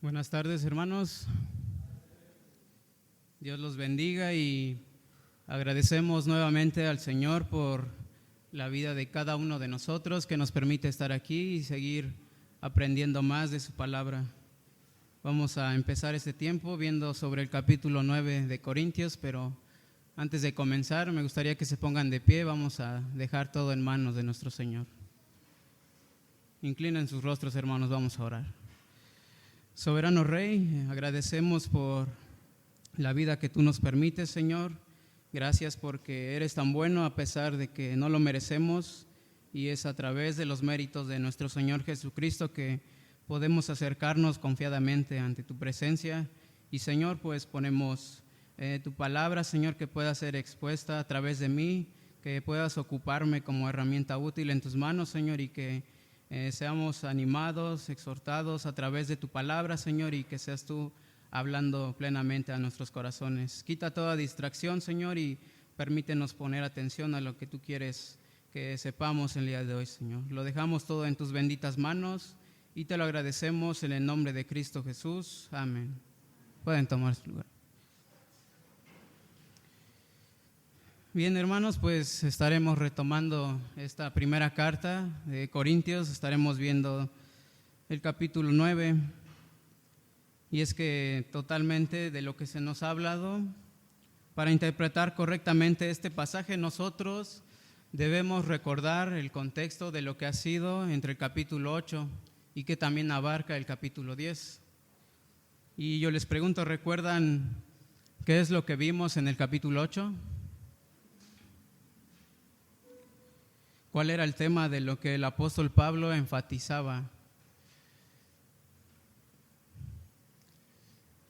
Buenas tardes, hermanos. Dios los bendiga y agradecemos nuevamente al Señor por la vida de cada uno de nosotros que nos permite estar aquí y seguir aprendiendo más de su palabra. Vamos a empezar este tiempo viendo sobre el capítulo 9 de Corintios, pero antes de comenzar me gustaría que se pongan de pie. Vamos a dejar todo en manos de nuestro Señor. Inclinen sus rostros, hermanos, vamos a orar. Soberano Rey, agradecemos por la vida que tú nos permites, Señor. Gracias porque eres tan bueno a pesar de que no lo merecemos, y es a través de los méritos de nuestro Señor Jesucristo que podemos acercarnos confiadamente ante tu presencia. Y Señor, pues ponemos tu palabra, Señor, que pueda ser expuesta a través de mí, que puedas ocuparme como herramienta útil en tus manos, Señor, y que seamos animados, exhortados a través de tu palabra, Señor, y que seas tú hablando plenamente a nuestros corazones. Quita toda distracción, Señor, y permítenos poner atención a lo que tú quieres que sepamos el día de hoy, Señor. Lo dejamos todo en tus benditas manos y te lo agradecemos en el nombre de Cristo Jesús. Amén. Pueden tomar su lugar. Bien, hermanos, pues estaremos retomando esta primera carta de Corintios. Estaremos viendo el capítulo 9. Y es que totalmente de lo que se nos ha hablado, para interpretar correctamente este pasaje, nosotros debemos recordar el contexto de lo que ha sido entre el capítulo 8 y que también abarca el capítulo 10. Y yo les pregunto, ¿recuerdan qué es lo que vimos en el capítulo 8? ¿Cuál era el tema de lo que el apóstol Pablo enfatizaba?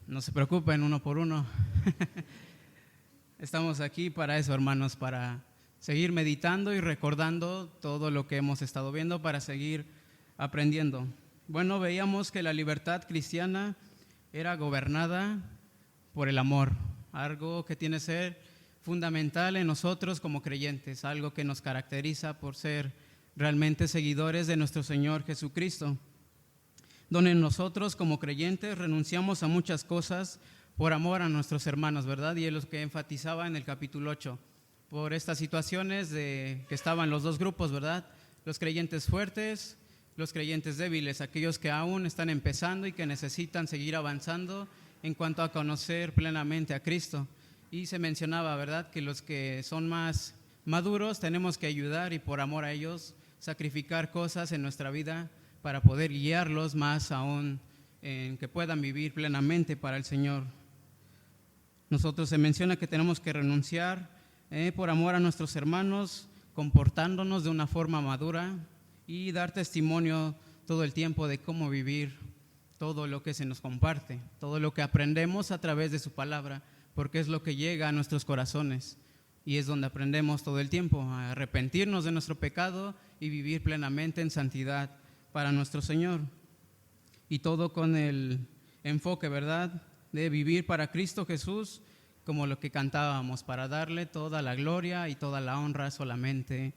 No se preocupen, uno por uno. Estamos aquí para eso, hermanos, para seguir meditando y recordando todo lo que hemos estado viendo, para seguir aprendiendo. Bueno, veíamos que la libertad cristiana era gobernada por el amor, algo que tiene que ser fundamental en nosotros como creyentes, algo que nos caracteriza por ser realmente seguidores de nuestro Señor Jesucristo, donde nosotros como creyentes renunciamos a muchas cosas por amor a nuestros hermanos, ¿verdad? Y es lo que enfatizaba en el capítulo 8, por estas situaciones de que estaban los dos grupos, ¿verdad? Los creyentes fuertes, los creyentes débiles, aquellos que aún están empezando y que necesitan seguir avanzando en cuanto a conocer plenamente a Cristo. Y se mencionaba, ¿verdad?, que los que son más maduros tenemos que ayudar y por amor a ellos sacrificar cosas en nuestra vida para poder guiarlos más aún en que puedan vivir plenamente para el Señor. Nosotros se menciona que tenemos que renunciar por amor a nuestros hermanos, comportándonos de una forma madura y dar testimonio todo el tiempo de cómo vivir todo lo que se nos comparte, todo lo que aprendemos a través de su palabra, porque es lo que llega a nuestros corazones y es donde aprendemos todo el tiempo a arrepentirnos de nuestro pecado y vivir plenamente en santidad para nuestro Señor. Y todo con el enfoque, ¿verdad?, de vivir para Cristo Jesús, como lo que cantábamos, para darle toda la gloria y toda la honra solamente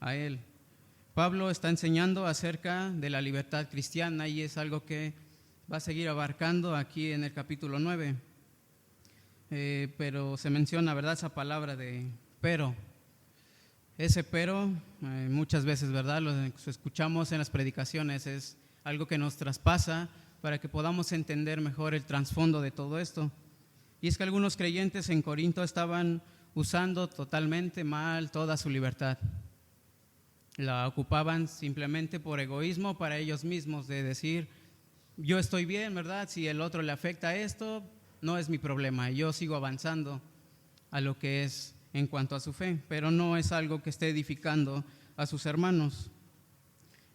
a Él. Pablo está enseñando acerca de la libertad cristiana y es algo que va a seguir abarcando aquí en el capítulo 9. Pero se menciona, ¿verdad?, esa palabra de pero. Ese pero, muchas veces, ¿verdad?, lo escuchamos en las predicaciones, es algo que nos traspasa para que podamos entender mejor el trasfondo de todo esto. Y es que algunos creyentes en Corinto estaban usando totalmente mal toda su libertad. La ocupaban simplemente por egoísmo para ellos mismos, de decir, yo estoy bien, ¿verdad?, si el otro le afecta esto, no es mi problema, yo sigo avanzando a lo que es en cuanto a su fe, pero no es algo que esté edificando a sus hermanos.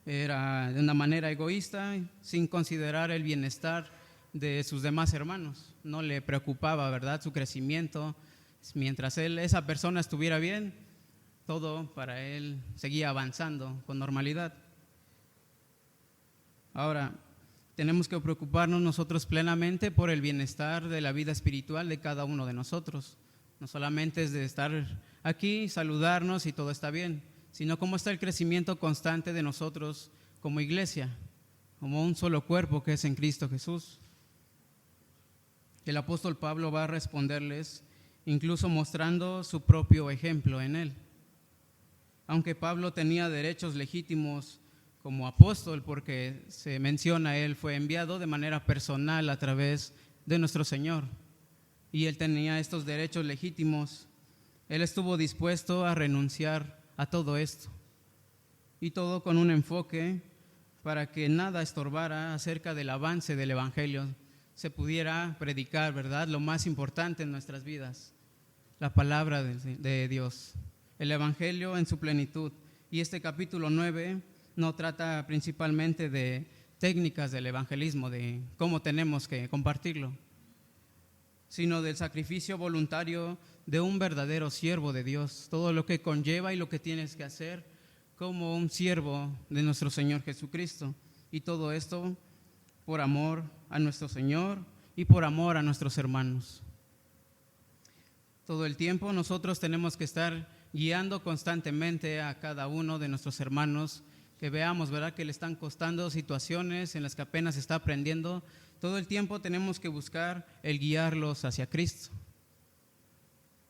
Era de una manera egoísta, sin considerar el bienestar de sus demás hermanos. No le preocupaba, ¿verdad?, su crecimiento. Mientras esa persona estuviera bien, todo para él seguía avanzando con normalidad. Ahora, tenemos que preocuparnos nosotros plenamente por el bienestar de la vida espiritual de cada uno de nosotros. No solamente es de estar aquí, saludarnos y todo está bien, sino cómo está el crecimiento constante de nosotros como iglesia, como un solo cuerpo que es en Cristo Jesús. El apóstol Pablo va a responderles, incluso mostrando su propio ejemplo en él. Aunque Pablo tenía derechos legítimos como apóstol, porque se menciona, él fue enviado de manera personal a través de nuestro Señor, y él tenía estos derechos legítimos, él estuvo dispuesto a renunciar a todo esto, y todo con un enfoque para que nada estorbara acerca del avance del Evangelio, se pudiera predicar, ¿verdad?, lo más importante en nuestras vidas, la palabra de Dios, el Evangelio en su plenitud. Y este capítulo 9 no trata principalmente de técnicas del evangelismo, de cómo tenemos que compartirlo, sino del sacrificio voluntario de un verdadero siervo de Dios, todo lo que conlleva y lo que tienes que hacer como un siervo de nuestro Señor Jesucristo. Y todo esto por amor a nuestro Señor y por amor a nuestros hermanos. Todo el tiempo nosotros tenemos que estar guiando constantemente a cada uno de nuestros hermanos que veamos, ¿verdad?, que le están costando situaciones en las que apenas está aprendiendo. Todo el tiempo tenemos que buscar el guiarlos hacia Cristo,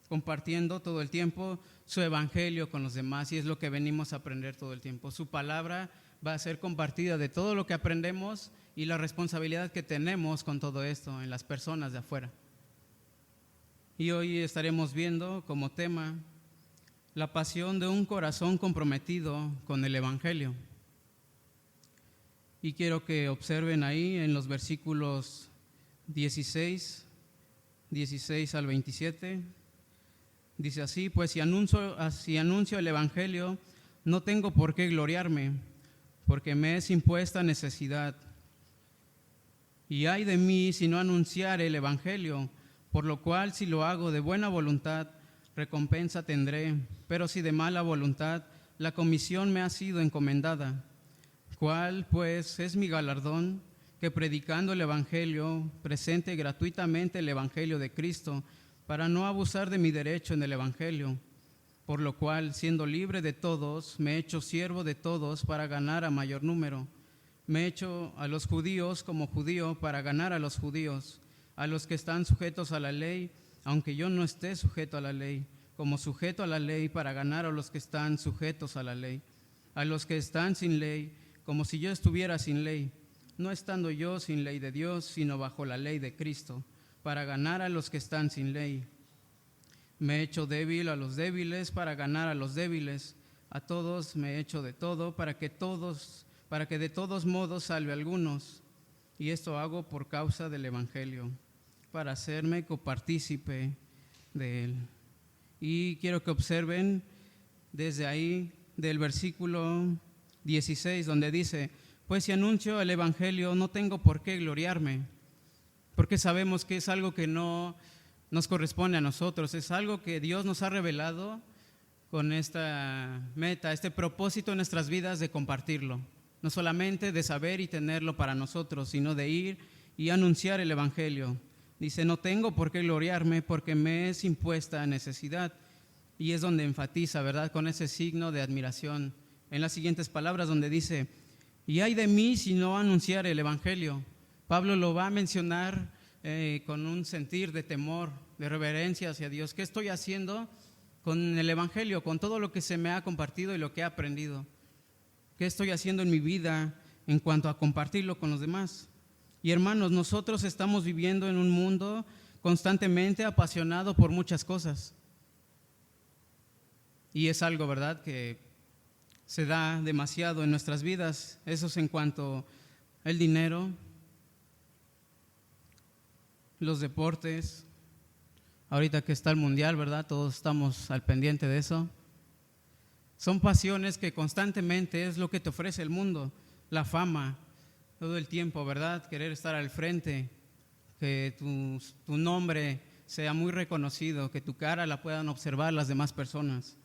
compartiendo todo el tiempo su evangelio con los demás, y es lo que venimos a aprender todo el tiempo. Su palabra va a ser compartida de todo lo que aprendemos y la responsabilidad que tenemos con todo esto en las personas de afuera. Y hoy estaremos viendo como tema la pasión de un corazón comprometido con el evangelio. Y quiero que observen ahí en los versículos 16 al 27, dice así: pues si anuncio el evangelio, no tengo por qué gloriarme, porque me es impuesta necesidad. Y ay de mí si no anunciare el evangelio, por lo cual si lo hago de buena voluntad, recompensa tendré, pero si de mala voluntad, la comisión me ha sido encomendada. ¿Cuál pues es mi galardón? Que predicando el evangelio, presente gratuitamente el evangelio de Cristo, para no abusar de mi derecho en el evangelio, por lo cual, siendo libre de todos, me he hecho siervo de todos para ganar a mayor número. Me he hecho a los judíos como judío para ganar a los judíos, a los que están sujetos a la ley, aunque yo no esté sujeto a la ley, como sujeto a la ley para ganar a los que están sujetos a la ley, a los que están sin ley, como si yo estuviera sin ley, no estando yo sin ley de Dios, sino bajo la ley de Cristo, para ganar a los que están sin ley. Me he hecho débil a los débiles para ganar a los débiles. A todos me he hecho de todo para que de todos modos salve a algunos. Y esto hago por causa del evangelio, para hacerme copartícipe de él. Y quiero que observen desde ahí del versículo 16, donde dice: pues si anuncio el evangelio, no tengo por qué gloriarme, porque sabemos que es algo que no nos corresponde a nosotros, es algo que Dios nos ha revelado con esta meta, este propósito en nuestras vidas de compartirlo, no solamente de saber y tenerlo para nosotros, sino de ir y anunciar el evangelio. Dice: no tengo por qué gloriarme, porque me es impuesta necesidad. Y es donde enfatiza, ¿verdad?, con ese signo de admiración, en las siguientes palabras, donde dice: y ay de mí si no anunciar el evangelio. Pablo lo va a mencionar con un sentir de temor, de reverencia hacia Dios. ¿Qué estoy haciendo con el evangelio, con todo lo que se me ha compartido y lo que he aprendido? ¿Qué estoy haciendo en mi vida en cuanto a compartirlo con los demás? Y hermanos, nosotros estamos viviendo en un mundo constantemente apasionado por muchas cosas. Y es algo, ¿verdad?, que se da demasiado en nuestras vidas. Eso es en cuanto al dinero, los deportes. Ahorita que está el mundial, ¿verdad?, todos estamos al pendiente de eso. Son pasiones que constantemente es lo que te ofrece el mundo, la fama, todo el tiempo, ¿verdad?, querer estar al frente, que tu nombre sea muy reconocido, que tu cara la puedan observar las demás personas.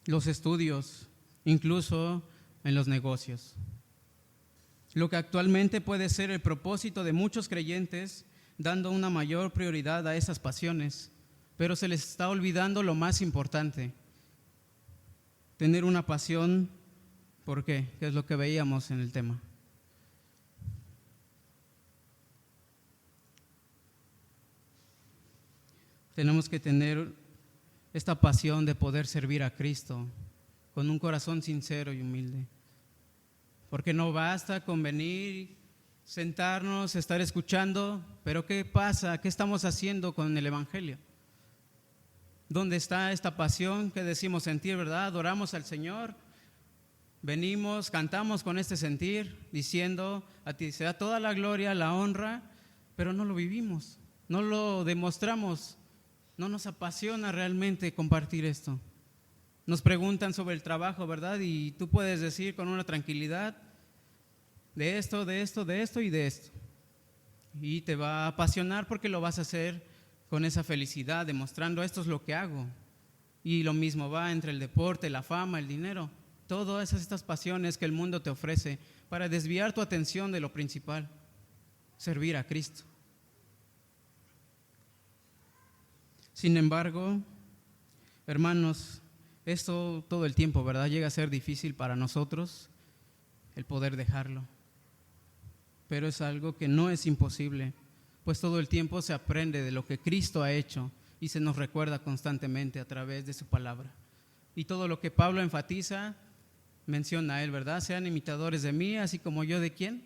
Los estudios, incluso en los negocios. Lo que actualmente puede ser el propósito de muchos creyentes, dando una mayor prioridad a esas pasiones, pero se les está olvidando lo más importante: tener una pasión. ¿Por qué? ¿Qué es lo que veíamos en el tema? Tenemos que tener esta pasión de poder servir a Cristo con un corazón sincero y humilde. Porque no basta con venir, sentarnos, estar escuchando, pero ¿qué pasa? ¿Qué estamos haciendo con el Evangelio? ¿Dónde está esta pasión que decimos sentir, verdad? Adoramos al Señor, venimos, cantamos con este sentir, diciendo, a ti sea toda la gloria, la honra, pero no lo vivimos, no lo demostramos, no nos apasiona realmente compartir esto. Nos preguntan sobre el trabajo, ¿verdad? Y tú puedes decir con una tranquilidad de esto, de esto, de esto y de esto. Y te va a apasionar porque lo vas a hacer con esa felicidad, demostrando esto es lo que hago. Y lo mismo va entre el deporte, la fama, el dinero, todas estas pasiones que el mundo te ofrece para desviar tu atención de lo principal, servir a Cristo. Sin embargo, hermanos, esto todo el tiempo, ¿verdad? Llega a ser difícil para nosotros el poder dejarlo. Pero es algo que no es imposible, pues todo el tiempo se aprende de lo que Cristo ha hecho y se nos recuerda constantemente a través de su palabra. Y todo lo que Pablo enfatiza, menciona a él, ¿verdad? Sean imitadores de mí, así como yo de ¿quién?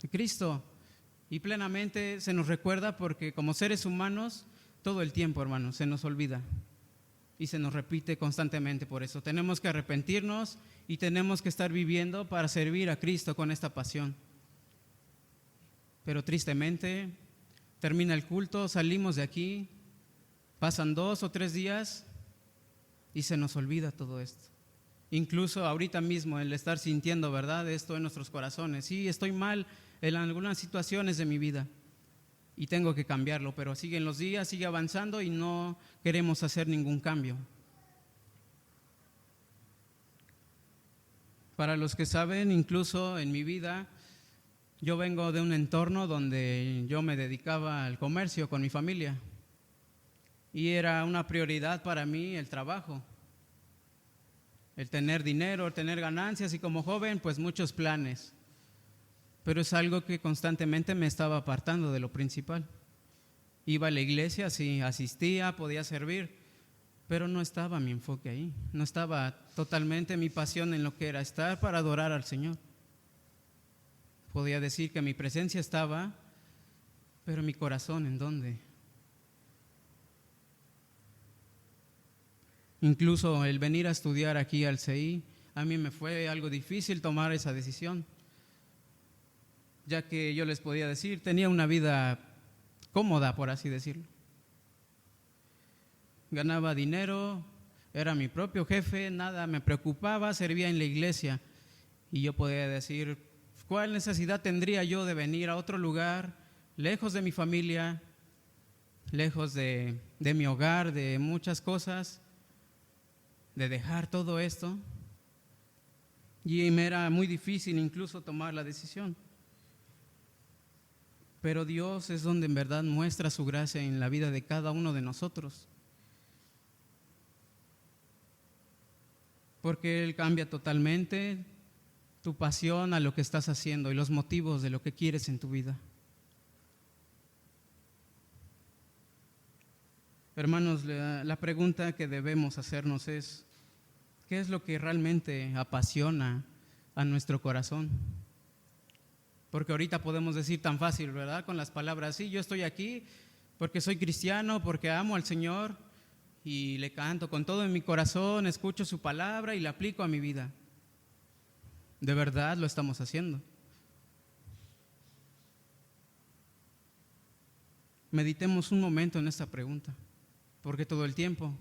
De Cristo. Y plenamente se nos recuerda porque como seres humanos, todo el tiempo, hermanos, se nos olvida y se nos repite constantemente. Por eso tenemos que arrepentirnos y tenemos que estar viviendo para servir a Cristo con esta pasión. Pero tristemente, termina el culto, salimos de aquí, pasan 2 o 3 días y se nos olvida todo esto. Incluso ahorita mismo el estar sintiendo, ¿verdad?, esto en nuestros corazones. Sí, estoy mal en algunas situaciones de mi vida y tengo que cambiarlo, pero siguen los días, sigue avanzando y no queremos hacer ningún cambio. Para los que saben, incluso en mi vida, yo vengo de un entorno donde yo me dedicaba al comercio con mi familia y era una prioridad para mí el trabajo, el tener dinero, el tener ganancias y como joven pues muchos planes, pero es algo que constantemente me estaba apartando de lo principal. Iba a la iglesia, sí, asistía, podía servir, pero no estaba mi enfoque ahí, no estaba totalmente mi pasión en lo que era estar para adorar al Señor. Podía decir que mi presencia estaba, pero mi corazón, ¿en dónde? Incluso el venir a estudiar aquí al CI, a mí me fue algo difícil tomar esa decisión, ya que yo les podía decir, tenía una vida cómoda, por así decirlo. Ganaba dinero, era mi propio jefe, nada me preocupaba, servía en la iglesia y yo podía decir, ¿cuál necesidad tendría yo de venir a otro lugar, lejos de mi familia, lejos de mi hogar, de muchas cosas, de dejar todo esto? Y me era muy difícil incluso tomar la decisión. Pero Dios es donde en verdad muestra su gracia en la vida de cada uno de nosotros. Porque Él cambia totalmente tu pasión a lo que estás haciendo y los motivos de lo que quieres en tu vida. Hermanos, la pregunta que debemos hacernos es, ¿qué es lo que realmente apasiona a nuestro corazón? Porque ahorita podemos decir tan fácil, ¿verdad? Con las palabras, sí, yo estoy aquí porque soy cristiano, porque amo al Señor y le canto con todo en mi corazón, escucho su palabra y la aplico a mi vida. ¿De verdad lo estamos haciendo? Meditemos un momento en esta pregunta, porque todo el tiempo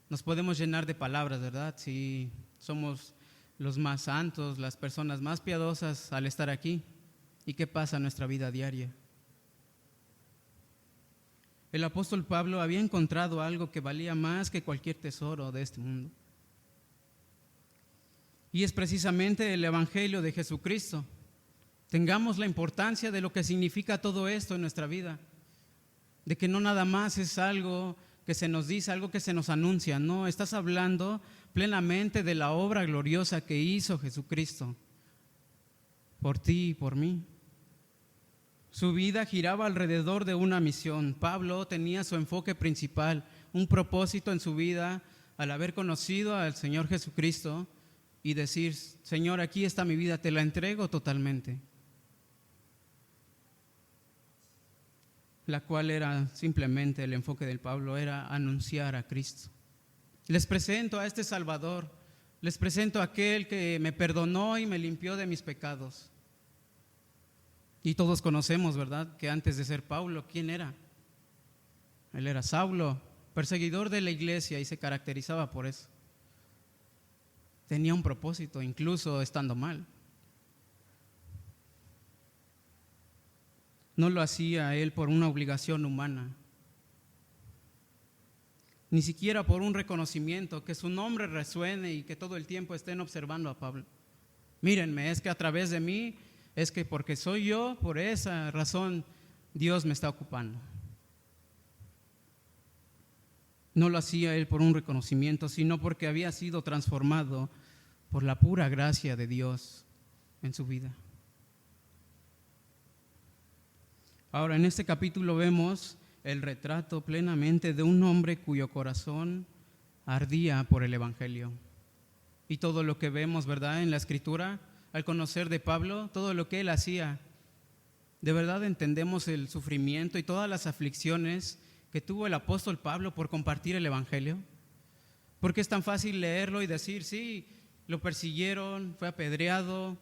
nos podemos llenar de palabras, ¿verdad? Si somos los más santos, las personas más piadosas al estar aquí. ¿Y qué pasa en nuestra vida diaria? El apóstol Pablo había encontrado algo que valía más que cualquier tesoro de este mundo. Y es precisamente el Evangelio de Jesucristo. Tengamos la importancia de lo que significa todo esto en nuestra vida. De que no nada más es algo que se nos dice, algo que se nos anuncia. No, estás hablando plenamente de la obra gloriosa que hizo Jesucristo por ti y por mí. Su vida giraba alrededor de una misión. Pablo tenía su enfoque principal, un propósito en su vida al haber conocido al Señor Jesucristo y decir: Señor, aquí está mi vida, te la entrego totalmente. La cual era simplemente el enfoque del Pablo, era anunciar a Cristo. Les presento a este Salvador, les presento a aquel que me perdonó y me limpió de mis pecados. Y todos conocemos, ¿verdad?, que antes de ser Pablo, ¿quién era? Él era Saulo, perseguidor de la iglesia, y se caracterizaba por eso. Tenía un propósito, incluso estando mal. No lo hacía él por una obligación humana, ni siquiera por un reconocimiento, que su nombre resuene y que todo el tiempo estén observando a Pablo. Mírenme, es que a través de mí, es que porque soy yo, por esa razón Dios me está ocupando. No lo hacía él por un reconocimiento, sino porque había sido transformado por la pura gracia de Dios en su vida. Ahora, en este capítulo vemos el retrato plenamente de un hombre cuyo corazón ardía por el Evangelio. Y todo lo que vemos, ¿verdad?, en la Escritura, al conocer de Pablo, todo lo que él hacía, de verdad entendemos el sufrimiento y todas las aflicciones que tuvo el apóstol Pablo por compartir el Evangelio. Porque es tan fácil leerlo y decir: sí, lo persiguieron, fue apedreado,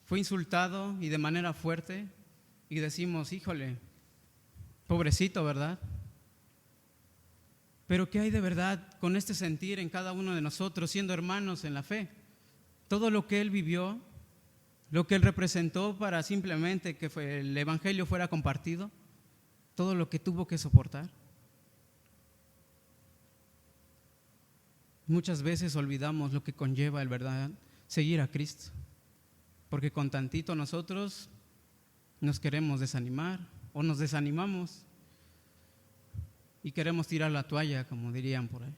fue insultado y de manera fuerte, y decimos: híjole, pobrecito, ¿verdad? Pero ¿qué hay de verdad con este sentir en cada uno de nosotros, siendo hermanos en la fe? Todo lo que él vivió, lo que él representó para simplemente que el Evangelio fuera compartido, todo lo que tuvo que soportar. Muchas veces olvidamos lo que conlleva el verdad seguir a Cristo, porque con tantito nosotros nos queremos desanimar o nos desanimamos y queremos tirar la toalla, como dirían por ahí.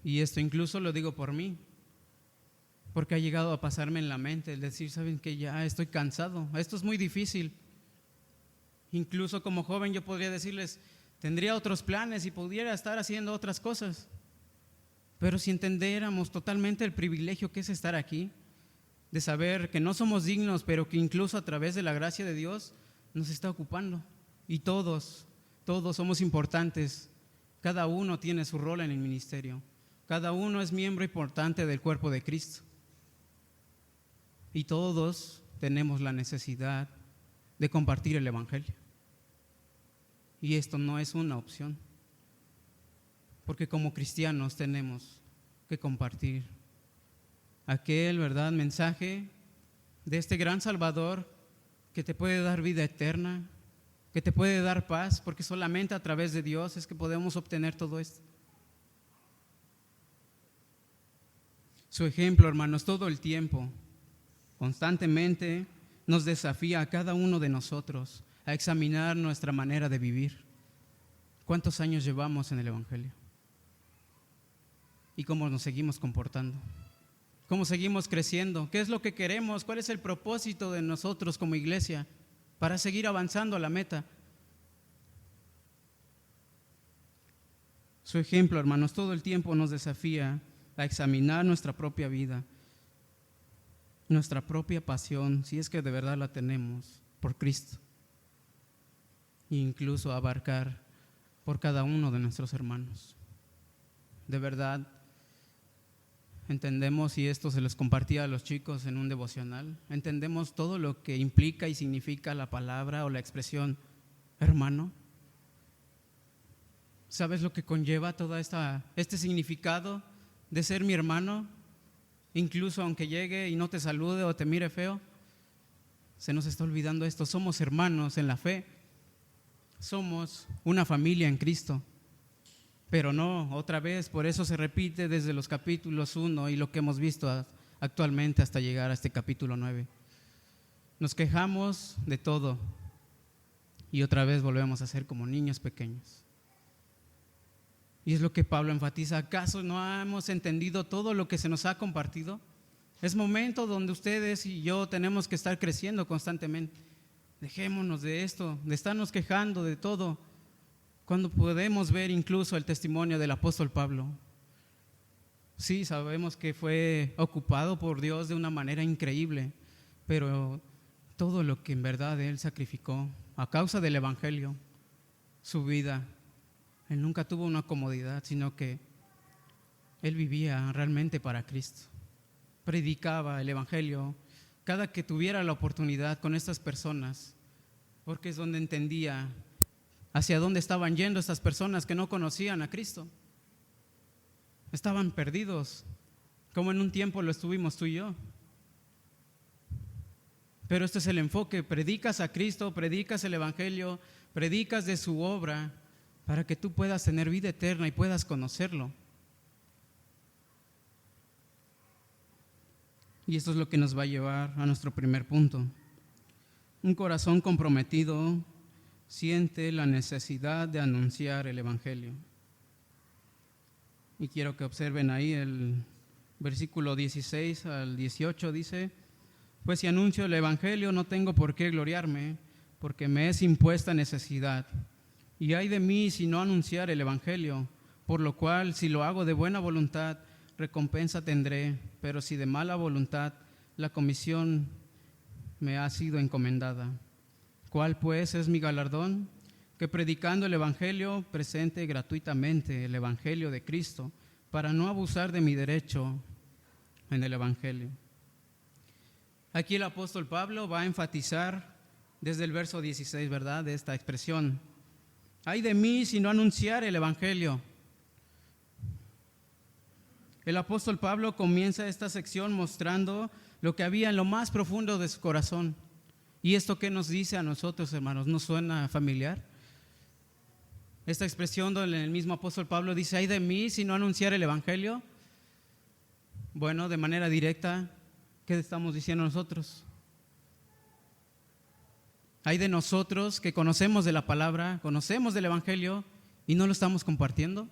Y esto incluso lo digo por mí, porque ha llegado a pasarme en la mente el decir: ¿saben qué? Ya estoy cansado, esto es muy difícil. Incluso como joven yo podría decirles: tendría otros planes y pudiera estar haciendo otras cosas. Pero si entendiéramos totalmente el privilegio que es estar aquí, de saber que no somos dignos, pero que incluso a través de la gracia de Dios nos está ocupando. Y todos somos importantes. Cada uno tiene su rol en el ministerio. Cada uno es miembro importante del cuerpo de Cristo. Y todos tenemos la necesidad de compartir el Evangelio. Y esto no es una opción, porque como cristianos tenemos que compartir aquel, ¿verdad?, mensaje de este gran Salvador que te puede dar vida eterna, que te puede dar paz, porque solamente a través de Dios es que podemos obtener todo esto. Su ejemplo, hermanos, todo el tiempo, constantemente nos desafía a cada uno de nosotros a examinar nuestra manera de vivir. ¿Cuántos años llevamos en el Evangelio? ¿Y cómo nos seguimos comportando? ¿Cómo seguimos creciendo? ¿Qué es lo que queremos? ¿Cuál es el propósito de nosotros como iglesia para seguir avanzando a la meta? Su ejemplo, hermanos, todo el tiempo nos desafía a examinar nuestra propia vida, nuestra propia pasión, si es que de verdad la tenemos, por Cristo, e incluso abarcar por cada uno de nuestros hermanos. De verdad, entendemos, y esto se les compartía a los chicos en un devocional, entendemos todo lo que implica y significa la palabra o la expresión hermano. ¿Sabes lo que conlleva todo este significado de ser mi hermano? Incluso aunque llegue y no te salude o te mire feo, se nos está olvidando esto. Somos hermanos en la fe, somos una familia en Cristo. Pero no, otra vez, por eso se repite desde los capítulos 1 y lo que hemos visto actualmente hasta llegar a este capítulo 9. Nos quejamos de todo y otra vez volvemos a ser como niños pequeños. Y es lo que Pablo enfatiza: ¿acaso no hemos entendido todo lo que se nos ha compartido? Es momento donde ustedes y yo tenemos que estar creciendo constantemente. Dejémonos de esto, de estarnos quejando de todo, cuando podemos ver incluso el testimonio del apóstol Pablo. Sí, sabemos que fue ocupado por Dios de una manera increíble, pero todo lo que en verdad él sacrificó a causa del evangelio, su vida, él nunca tuvo una comodidad, sino que él vivía realmente para Cristo. Predicaba el evangelio cada que tuviera la oportunidad con estas personas, porque es donde entendía hacia dónde estaban yendo estas personas que no conocían a Cristo. Estaban perdidos, como en un tiempo lo estuvimos tú y yo. Pero este es el enfoque: predicas a Cristo, predicas el evangelio, predicas de su obra para que tú puedas tener vida eterna y puedas conocerlo. Y esto es lo que nos va a llevar a nuestro primer punto. Un corazón comprometido siente la necesidad de anunciar el evangelio. Y quiero que observen ahí el versículo 16 al 18, dice: pues si anuncio el evangelio no tengo por qué gloriarme, porque me es impuesta necesidad. Y ay de mí si no anunciar el evangelio, por lo cual si lo hago de buena voluntad, recompensa tendré, pero si de mala voluntad, la comisión me ha sido encomendada. ¿Cuál pues es mi galardón? Que predicando el evangelio presente gratuitamente el evangelio de Cristo, para no abusar de mi derecho en el evangelio. Aquí el apóstol Pablo va a enfatizar desde el verso 16, ¿verdad?, de esta expresión: ay de mí si no anunciar el evangelio. El apóstol Pablo comienza esta sección mostrando lo que había en lo más profundo de su corazón. ¿Y esto qué nos dice a nosotros, hermanos? ¿Nos suena familiar? Esta expresión donde el mismo apóstol Pablo dice: ay de mí si no anunciar el evangelio. Bueno, de manera directa, ¿qué estamos diciendo nosotros? Hay de nosotros que conocemos de la palabra, conocemos del evangelio y no lo estamos compartiendo.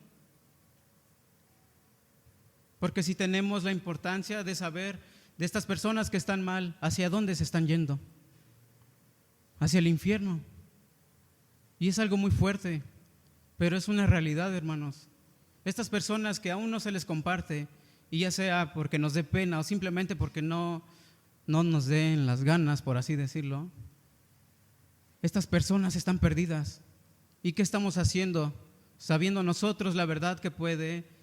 Porque si tenemos la importancia de saber de estas personas que están mal, ¿hacia dónde se están yendo? Hacia el infierno. Y es algo muy fuerte, pero es una realidad, hermanos. Estas personas que aún no se les comparte, y ya sea porque nos dé pena o simplemente porque no nos den las ganas, por así decirlo, estas personas están perdidas. ¿Y qué estamos haciendo? Sabiendo nosotros la verdad que puede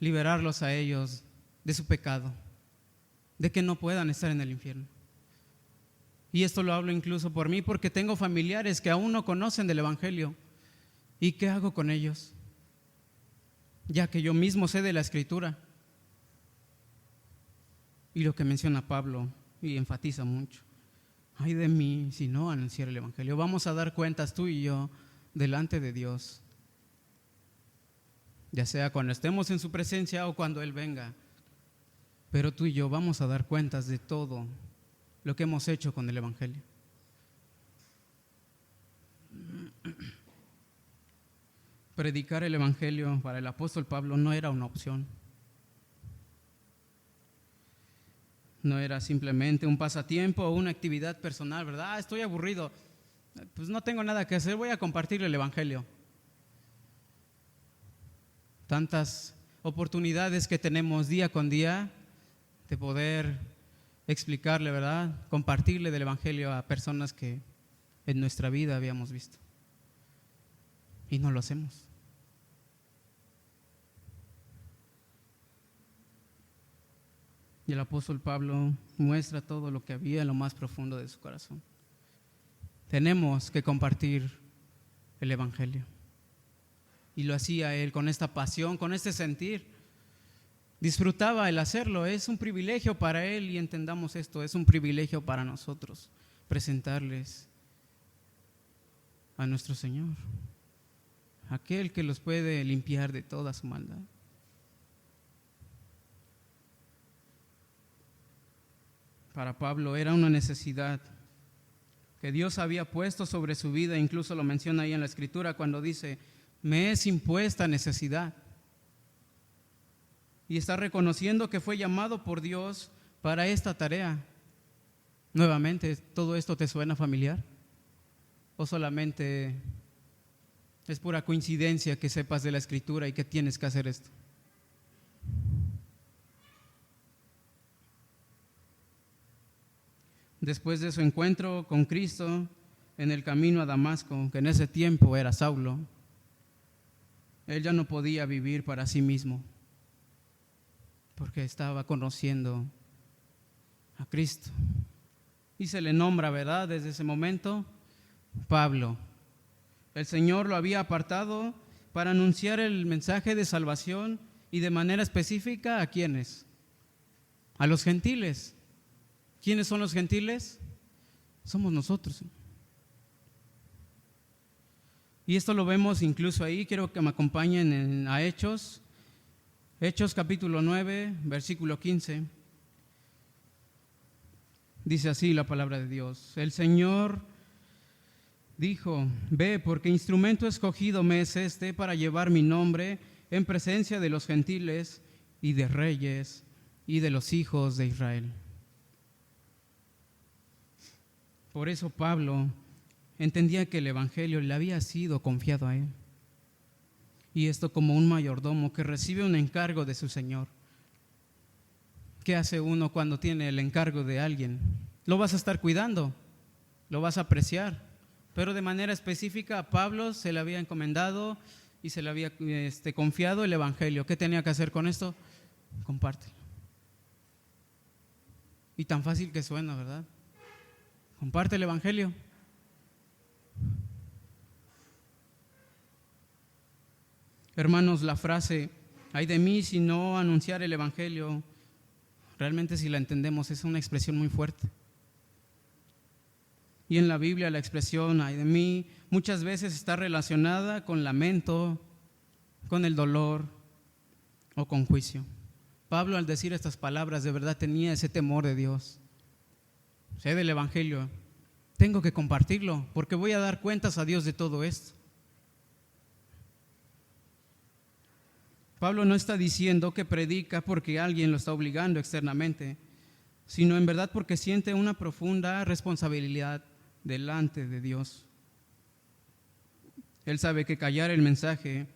liberarlos a ellos de su pecado, de que no puedan estar en el infierno. Y esto lo hablo incluso por mí, porque tengo familiares que aún no conocen del evangelio. ¿Y qué hago con ellos? Ya que yo mismo sé de la escritura. Y lo que menciona Pablo y enfatiza mucho: ay de mí si no anunciar el evangelio. Vamos a dar cuentas tú y yo delante de Dios, ya sea cuando estemos en su presencia o cuando Él venga. Pero tú y yo vamos a dar cuentas de todo lo que hemos hecho con el evangelio. Predicar el evangelio para el apóstol Pablo no era una opción. No era simplemente un pasatiempo o una actividad personal, ¿verdad? Estoy aburrido, pues no tengo nada que hacer, voy a compartir el evangelio. Tantas oportunidades que tenemos día con día de poder explicarle, ¿verdad?, compartirle del evangelio a personas que en nuestra vida habíamos visto. Y no lo hacemos. Y el apóstol Pablo muestra todo lo que había en lo más profundo de su corazón. Tenemos que compartir el evangelio. Y lo hacía él con esta pasión, con este sentir. Disfrutaba el hacerlo. Es un privilegio para él, y entendamos esto, es un privilegio para nosotros presentarles a nuestro Señor, aquel que los puede limpiar de toda su maldad. Para Pablo era una necesidad que Dios había puesto sobre su vida. Incluso lo menciona ahí en la escritura cuando dice: me es impuesta necesidad. Y está reconociendo que fue llamado por Dios para esta tarea. Nuevamente, ¿todo esto te suena familiar? ¿O solamente es pura coincidencia que sepas de la Escritura y que tienes que hacer esto? Después de su encuentro con Cristo en el camino a Damasco, que en ese tiempo era Saulo, él ya no podía vivir para sí mismo, porque estaba conociendo a Cristo. Y se le nombra, ¿verdad? Desde ese momento, Pablo. El Señor lo había apartado para anunciar el mensaje de salvación y de manera específica ¿a quiénes? A los gentiles. ¿Quiénes son los gentiles? Somos nosotros. Y esto lo vemos incluso ahí, quiero que me acompañen a Hechos capítulo 9, versículo 15. Dice así la palabra de Dios: el Señor dijo: ve, porque instrumento escogido me es este para llevar mi nombre en presencia de los gentiles y de reyes y de los hijos de Israel. Por eso Pablo entendía que el evangelio le había sido confiado a él. Y esto como un mayordomo que recibe un encargo de su señor. ¿Qué hace uno cuando tiene el encargo de alguien? Lo vas a estar cuidando, lo vas a apreciar. Pero de manera específica a Pablo se le había encomendado y se le había confiado el evangelio. ¿Qué tenía que hacer con esto? Compártelo. Y tan fácil que suena, ¿verdad? Comparte el evangelio. Hermanos, la frase "ay de mí si no anunciar el evangelio", realmente si la entendemos es una expresión muy fuerte. Y en la Biblia la expresión "ay de mí" muchas veces está relacionada con lamento, con el dolor o con juicio. Pablo, al decir estas palabras, de verdad tenía ese temor de Dios. Sé del evangelio, tengo que compartirlo porque voy a dar cuentas a Dios de todo esto. Pablo no está diciendo que predica porque alguien lo está obligando externamente, sino en verdad porque siente una profunda responsabilidad delante de Dios. Él sabe que callar el mensaje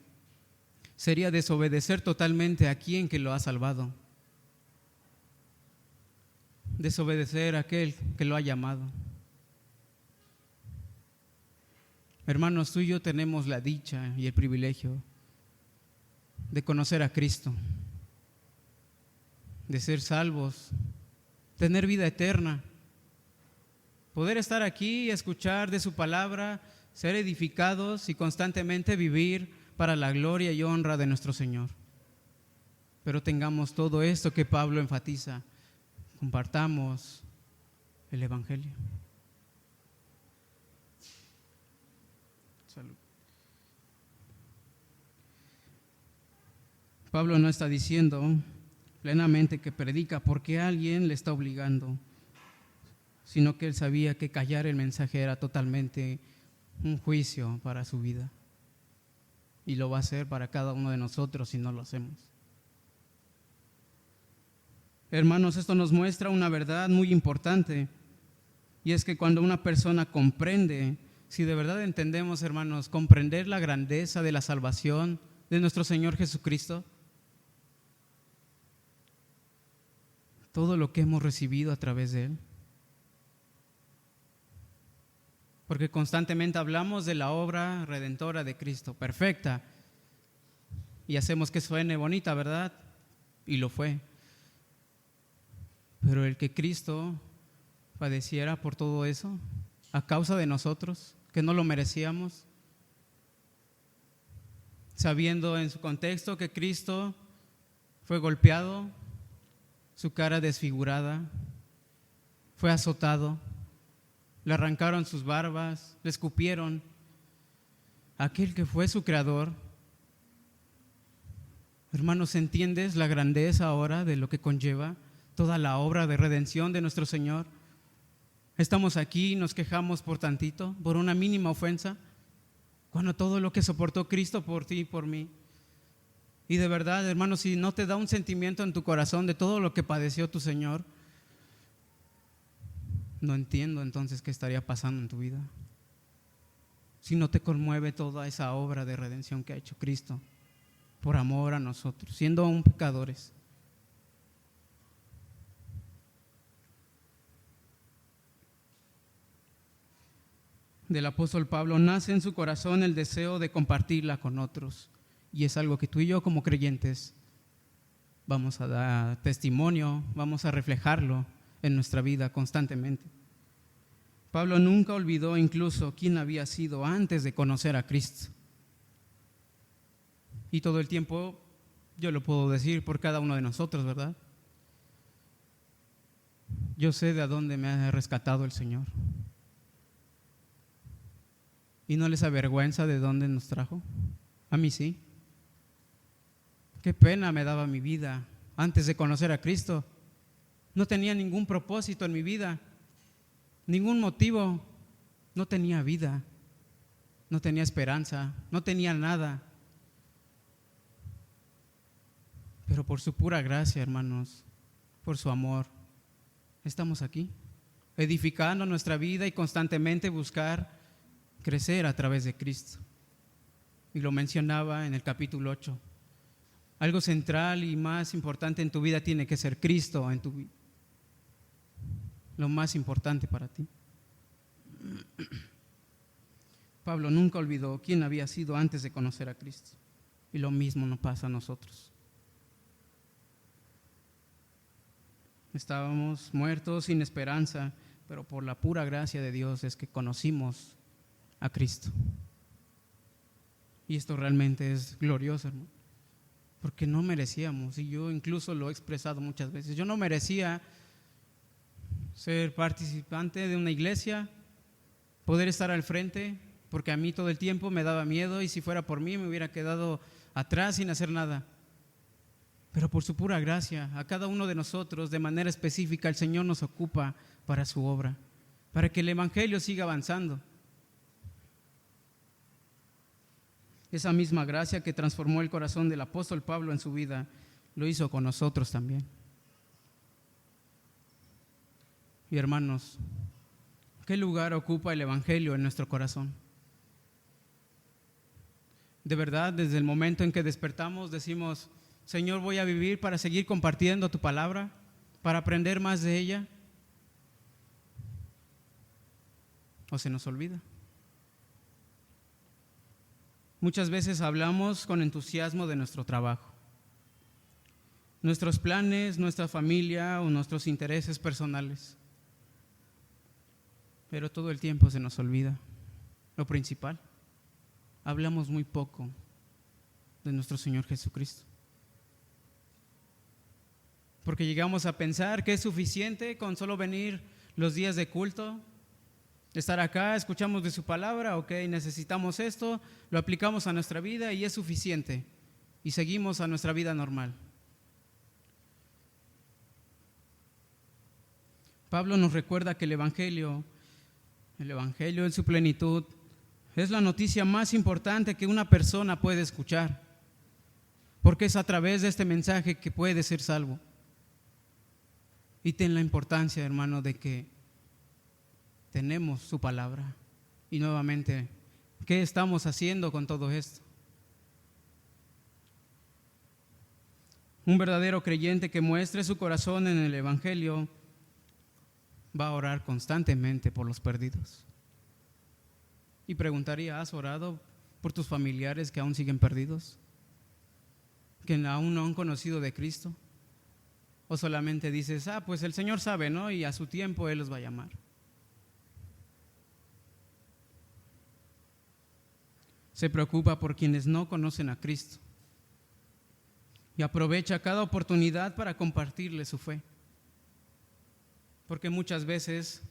sería desobedecer totalmente a quien que lo ha salvado, desobedecer a aquel que lo ha llamado. Hermanos, tú y yo tenemos la dicha y el privilegio de conocer a Cristo, de ser salvos, tener vida eterna, poder estar aquí y escuchar de su palabra, ser edificados y constantemente vivir para la gloria y honra de nuestro Señor. Pero tengamos todo esto que Pablo enfatiza, compartamos el evangelio. Salud. Pablo no está diciendo plenamente que predica porque alguien le está obligando, sino que él sabía que callar el mensaje era totalmente un juicio para su vida. Y lo va a hacer para cada uno de nosotros si no lo hacemos. Hermanos, esto nos muestra una verdad muy importante, y es que cuando una persona comprende, si de verdad entendemos, hermanos, comprender la grandeza de la salvación de nuestro Señor Jesucristo, todo lo que hemos recibido a través de Él. Porque constantemente hablamos de la obra redentora de Cristo, perfecta, y hacemos que suene bonita, ¿verdad? Y lo fue. Pero el que Cristo padeciera por todo eso, a causa de nosotros, que no lo merecíamos, sabiendo en su contexto que Cristo fue golpeado, su cara desfigurada, fue azotado, le arrancaron sus barbas, le escupieron. Aquel que fue su creador. Hermanos, ¿entiendes la grandeza ahora de lo que conlleva toda la obra de redención de nuestro Señor? Estamos aquí y nos quejamos por tantito, por una mínima ofensa, cuando todo lo que soportó Cristo por ti y por mí. Y de verdad, hermanos, si no te da un sentimiento en tu corazón de todo lo que padeció tu Señor, No entiendo entonces qué estaría pasando en tu vida si no te conmueve toda esa obra de redención que ha hecho Cristo por amor a nosotros, siendo aún pecadores. Del apóstol Pablo nace en su corazón el deseo de compartirla con otros, y es algo que tú y yo como creyentes vamos a dar testimonio, vamos a reflejarlo en nuestra vida constantemente. Pablo nunca olvidó incluso quién había sido antes de conocer a Cristo. Y todo el tiempo yo lo puedo decir por cada uno de nosotros, ¿verdad? Yo sé de dónde me ha rescatado el Señor. ¿Y no les avergüenza de dónde nos trajo? A mí sí. Qué pena me daba mi vida antes de conocer a Cristo. No tenía ningún propósito en mi vida, ningún motivo. No tenía vida, no tenía esperanza, no tenía nada. Pero por su pura gracia, hermanos, por su amor, estamos aquí, edificando nuestra vida y constantemente buscar crecer a través de Cristo. Y lo mencionaba en el capítulo 8. Algo central y más importante en tu vida tiene que ser Cristo en tu vida. Lo más importante para ti. Pablo nunca olvidó quién había sido antes de conocer a Cristo. Y lo mismo nos pasa a nosotros. Estábamos muertos sin esperanza, pero por la pura gracia de Dios es que conocimos a Cristo. Y esto realmente es glorioso, hermano, porque no merecíamos, y yo incluso lo he expresado muchas veces, yo no merecía ser participante de una iglesia, poder estar al frente, porque a mí todo el tiempo me daba miedo y si fuera por mí me hubiera quedado atrás sin hacer nada. Pero por su pura gracia, a cada uno de nosotros, de manera específica, el Señor nos ocupa para su obra, para que el Evangelio siga avanzando. Esa misma gracia que transformó el corazón del apóstol Pablo en su vida, lo hizo con nosotros también. Y hermanos, ¿qué lugar ocupa el Evangelio en nuestro corazón? De verdad, desde el momento en que despertamos decimos: Señor, voy a vivir para seguir compartiendo tu palabra, para aprender más de ella. ¿O se nos olvida? Muchas veces hablamos con entusiasmo de nuestro trabajo, nuestros planes, nuestra familia o nuestros intereses personales. Pero todo el tiempo se nos olvida lo principal. Hablamos muy poco de nuestro Señor Jesucristo. Porque llegamos a pensar que es suficiente con solo venir los días de culto, estar acá, escuchamos de su palabra, ok, necesitamos esto, lo aplicamos a nuestra vida y es suficiente. Y seguimos a nuestra vida normal. Pablo nos recuerda que el Evangelio en su plenitud es la noticia más importante que una persona puede escuchar, porque es a través de este mensaje que puede ser salvo. Y ten la importancia, hermano, de que tenemos su palabra. Y nuevamente, ¿qué estamos haciendo con todo esto? Un verdadero creyente que muestre su corazón en el Evangelio va a orar constantemente por los perdidos. Y preguntaría: ¿has orado por tus familiares que aún siguen perdidos? ¿Que aún no han conocido de Cristo? ¿O solamente dices: pues el Señor sabe, ¿no? Y a su tiempo Él los va a llamar? Se preocupa por quienes no conocen a Cristo y aprovecha cada oportunidad para compartirles su fe. Porque muchas veces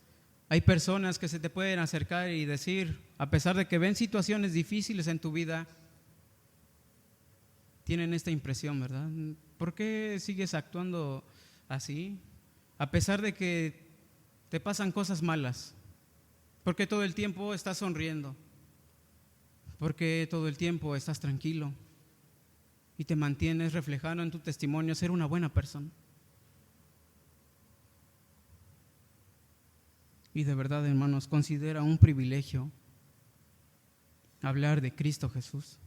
hay personas que se te pueden acercar y decir, a pesar de que ven situaciones difíciles en tu vida, tienen esta impresión, ¿verdad? ¿Por qué sigues actuando así? A pesar de que te pasan cosas malas, ¿por qué todo el tiempo estás sonriendo? ¿Por qué todo el tiempo estás tranquilo? Y te mantienes reflejando en tu testimonio ser una buena persona. Y de verdad, hermanos, considera un privilegio hablar de Cristo Jesús,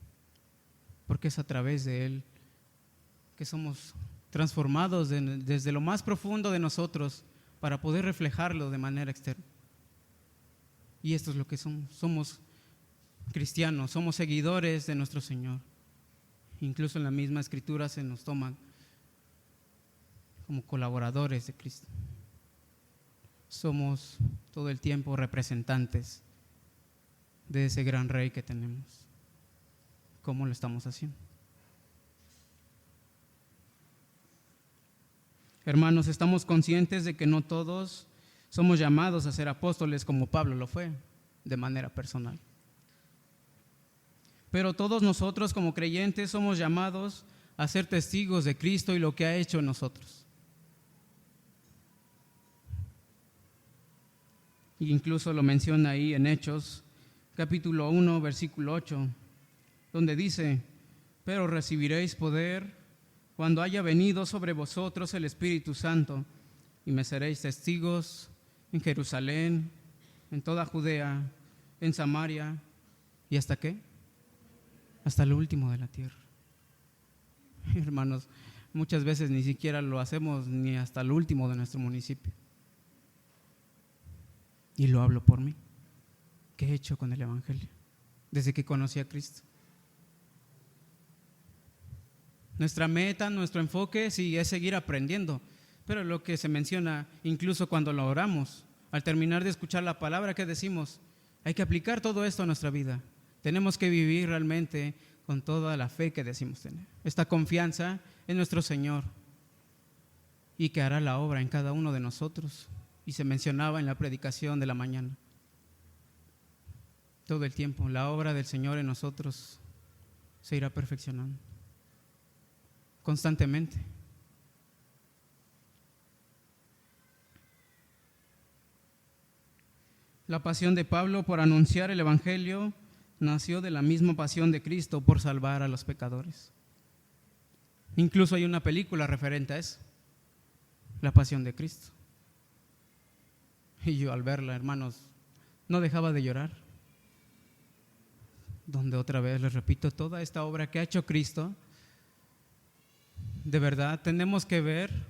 porque es a través de Él que somos transformados desde lo más profundo de nosotros para poder reflejarlo de manera externa. Y esto es lo que somos. Somos cristianos, somos seguidores de nuestro Señor. Incluso en la misma Escritura se nos toman como colaboradores de Cristo. Somos todo el tiempo representantes de ese gran Rey que tenemos. ¿Cómo lo estamos haciendo? Hermanos, estamos conscientes de que no todos somos llamados a ser apóstoles como Pablo lo fue, de manera personal. Pero todos nosotros como creyentes somos llamados a ser testigos de Cristo y lo que ha hecho en nosotros. Y incluso lo menciona ahí en Hechos, capítulo 1, versículo 8, donde dice: pero recibiréis poder cuando haya venido sobre vosotros el Espíritu Santo, y me seréis testigos en Jerusalén, en toda Judea, en Samaria, ¿y hasta qué? Hasta lo último de la tierra. Hermanos, muchas veces ni siquiera lo hacemos ni hasta lo último de nuestro municipio. Y lo hablo por mí. ¿Qué he hecho con el Evangelio desde que conocí a Cristo? Nuestra meta, nuestro enfoque sí es seguir aprendiendo, pero lo que se menciona incluso cuando lo oramos, al terminar de escuchar la palabra, ¿qué decimos? Hay que aplicar todo esto a nuestra vida. Tenemos que vivir realmente con toda la fe que decimos tener, esta confianza en nuestro Señor y que hará la obra en cada uno de nosotros. Y se mencionaba en la predicación de la mañana, todo el tiempo, la obra del Señor en nosotros se irá perfeccionando constantemente. La pasión de Pablo por anunciar el Evangelio nació de la misma pasión de Cristo por salvar a los pecadores. Incluso hay una película referente a eso, La Pasión de Cristo. Y yo al verla, hermanos, no dejaba de llorar. Donde otra vez les repito, toda esta obra que ha hecho Cristo, de verdad tenemos que ver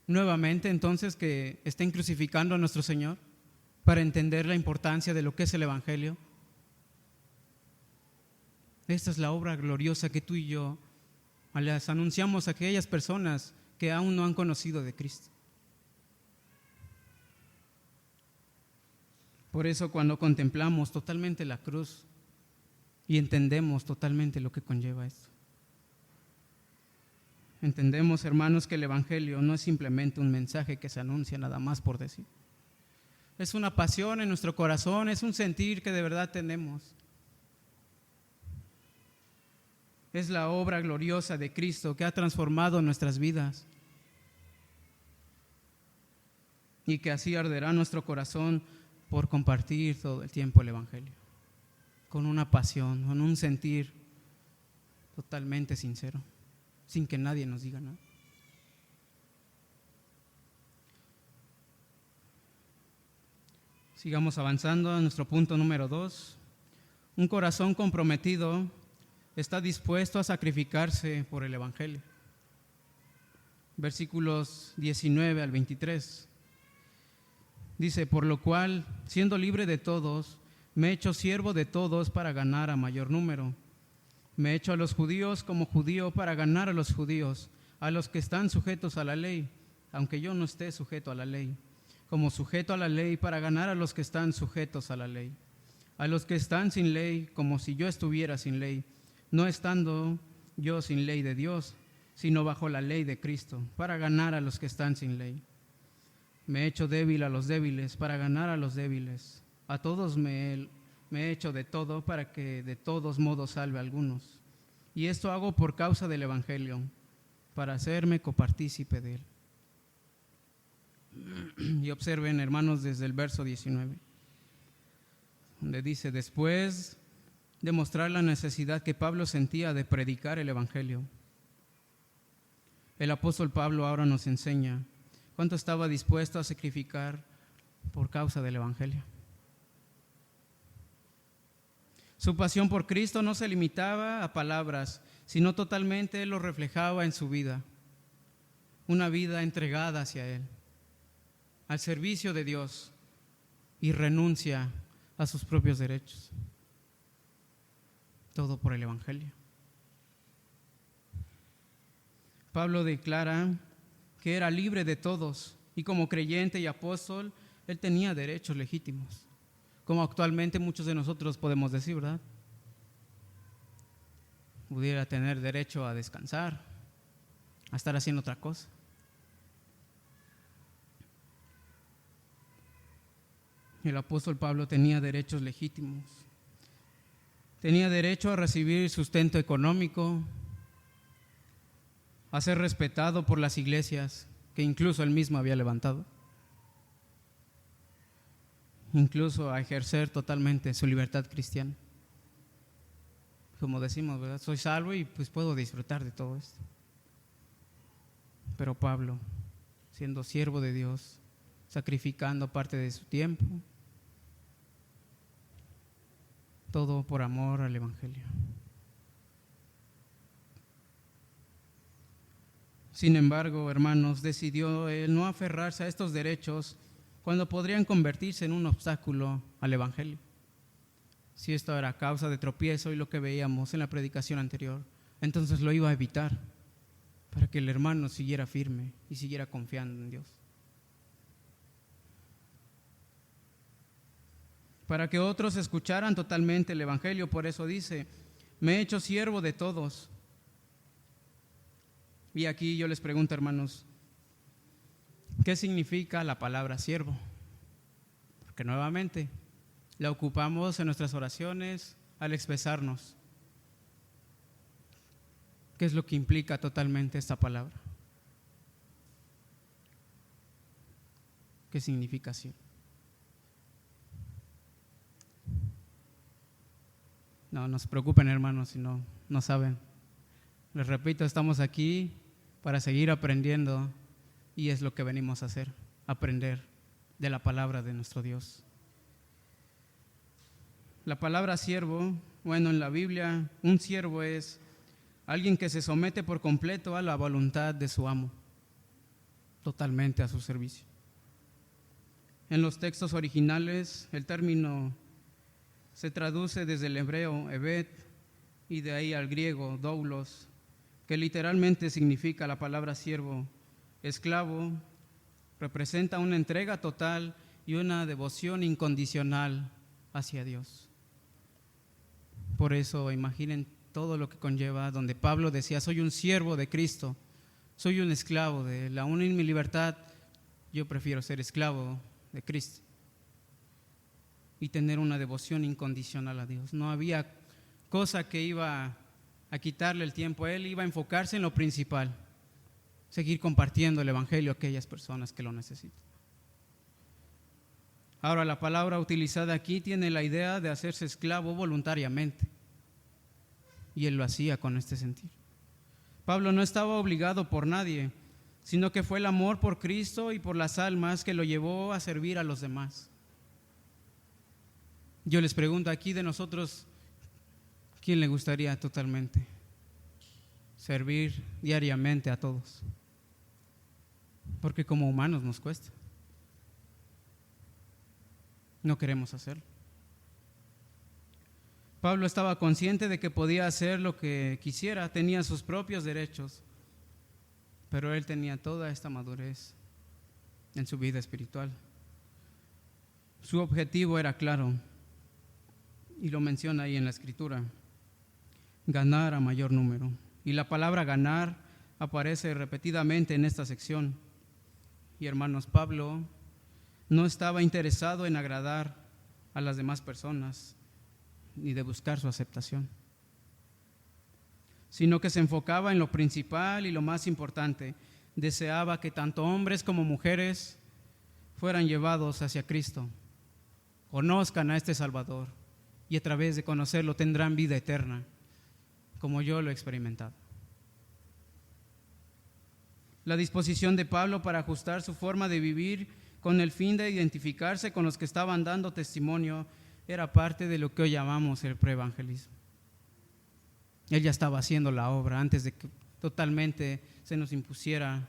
nuevamente entonces que estén crucificando a nuestro Señor para entender la importancia de lo que es el Evangelio. Esta es la obra gloriosa que tú y yo les anunciamos a aquellas personas que aún no han conocido de Cristo. Por eso cuando contemplamos totalmente la cruz y entendemos totalmente lo que conlleva esto, entendemos, hermanos, que el Evangelio no es simplemente un mensaje que se anuncia nada más por decir. Es una pasión en nuestro corazón, es un sentir que de verdad tenemos. Es la obra gloriosa de Cristo que ha transformado nuestras vidas y que así arderá nuestro corazón por compartir todo el tiempo el Evangelio, con una pasión, con un sentir totalmente sincero, sin que nadie nos diga nada. Sigamos avanzando a nuestro punto número 2. Un corazón comprometido está dispuesto a sacrificarse por el Evangelio. Versículos 19 al 23. Dice: por lo cual, siendo libre de todos, me he hecho siervo de todos para ganar a mayor número. Me he hecho a los judíos como judío para ganar a los judíos, a los que están sujetos a la ley, aunque yo no esté sujeto a la ley, como sujeto a la ley para ganar a los que están sujetos a la ley, a los que están sin ley, como si yo estuviera sin ley, no estando yo sin ley de Dios, sino bajo la ley de Cristo, para ganar a los que están sin ley. Me he hecho débil a los débiles para ganar a los débiles. A todos me he hecho de todo para que de todos modos salve a algunos. Y esto hago por causa del Evangelio, para hacerme copartícipe de él. Y observen, hermanos, desde el verso 19, donde dice: después de mostrar la necesidad que Pablo sentía de predicar el Evangelio, el apóstol Pablo ahora nos enseña cuánto estaba dispuesto a sacrificar por causa del Evangelio. Su pasión por Cristo no se limitaba a palabras, sino totalmente lo reflejaba en su vida. Una vida entregada hacia Él, al servicio de Dios y renuncia a sus propios derechos. Todo por el Evangelio. Pablo declara que era libre de todos y como creyente y apóstol, él tenía derechos legítimos, como actualmente muchos de nosotros podemos decir, ¿verdad? Pudiera tener derecho a descansar, a estar haciendo otra cosa. El apóstol Pablo tenía derechos legítimos. Tenía derecho a recibir sustento económico, a ser respetado por las iglesias que incluso él mismo había levantado, incluso a ejercer totalmente su libertad cristiana. Como decimos, ¿verdad? Soy salvo y pues puedo disfrutar de todo esto. Pero Pablo, siendo siervo de Dios, sacrificando parte de su tiempo, todo por amor al Evangelio. Sin embargo, hermanos, decidió él no aferrarse a estos derechos cuando podrían convertirse en un obstáculo al Evangelio. Si esto era causa de tropiezo y lo que veíamos en la predicación anterior, entonces lo iba a evitar para que el hermano siguiera firme y siguiera confiando en Dios. Para que otros escucharan totalmente el Evangelio, por eso dice, me he hecho siervo de todos. Y aquí yo les pregunto, hermanos, ¿qué significa la palabra siervo? Porque nuevamente la ocupamos en nuestras oraciones al expresarnos. ¿Qué es lo que implica totalmente esta palabra? ¿Qué significa siervo? No se preocupen, hermanos, si no saben. Les repito, estamos aquí para seguir aprendiendo y es lo que venimos a hacer, aprender de la palabra de nuestro Dios. La palabra siervo, bueno, en la Biblia, un siervo es alguien que se somete por completo a la voluntad de su amo, totalmente a su servicio. En los textos originales, el término se traduce desde el hebreo evet y de ahí al griego doulos, que literalmente significa la palabra siervo, esclavo, representa una entrega total y una devoción incondicional hacia Dios. Por eso imaginen todo lo que conlleva, donde Pablo decía, soy un siervo de Cristo, soy un esclavo de Él, aún en mi libertad, yo prefiero ser esclavo de Cristo y tener una devoción incondicional a Dios. No había cosa que iba a quitarle el tiempo a él, iba a enfocarse en lo principal, seguir compartiendo el Evangelio a aquellas personas que lo necesitan. Ahora, la palabra utilizada aquí tiene la idea de hacerse esclavo voluntariamente, y él lo hacía con este sentir. Pablo no estaba obligado por nadie, sino que fue el amor por Cristo y por las almas que lo llevó a servir a los demás. Yo les pregunto aquí de nosotros, ¿quién le gustaría totalmente servir diariamente a todos? Porque como humanos nos cuesta. No queremos hacerlo. Pablo estaba consciente de que podía hacer lo que quisiera, tenía sus propios derechos, pero él tenía toda esta madurez en su vida espiritual. Su objetivo era claro, y lo menciona ahí en la Escritura: ganar a mayor número. Y la palabra ganar aparece repetidamente en esta sección. Y hermanos, Pablo no estaba interesado en agradar a las demás personas ni de buscar su aceptación, sino que se enfocaba en lo principal y lo más importante. Deseaba que tanto hombres como mujeres fueran llevados hacia Cristo, conozcan a este Salvador y a través de conocerlo tendrán vida eterna, como yo lo he experimentado. La disposición de Pablo para ajustar su forma de vivir con el fin de identificarse con los que estaban dando testimonio, era parte de lo que hoy llamamos el preevangelismo. Él ya estaba haciendo la obra antes de que totalmente se nos impusiera,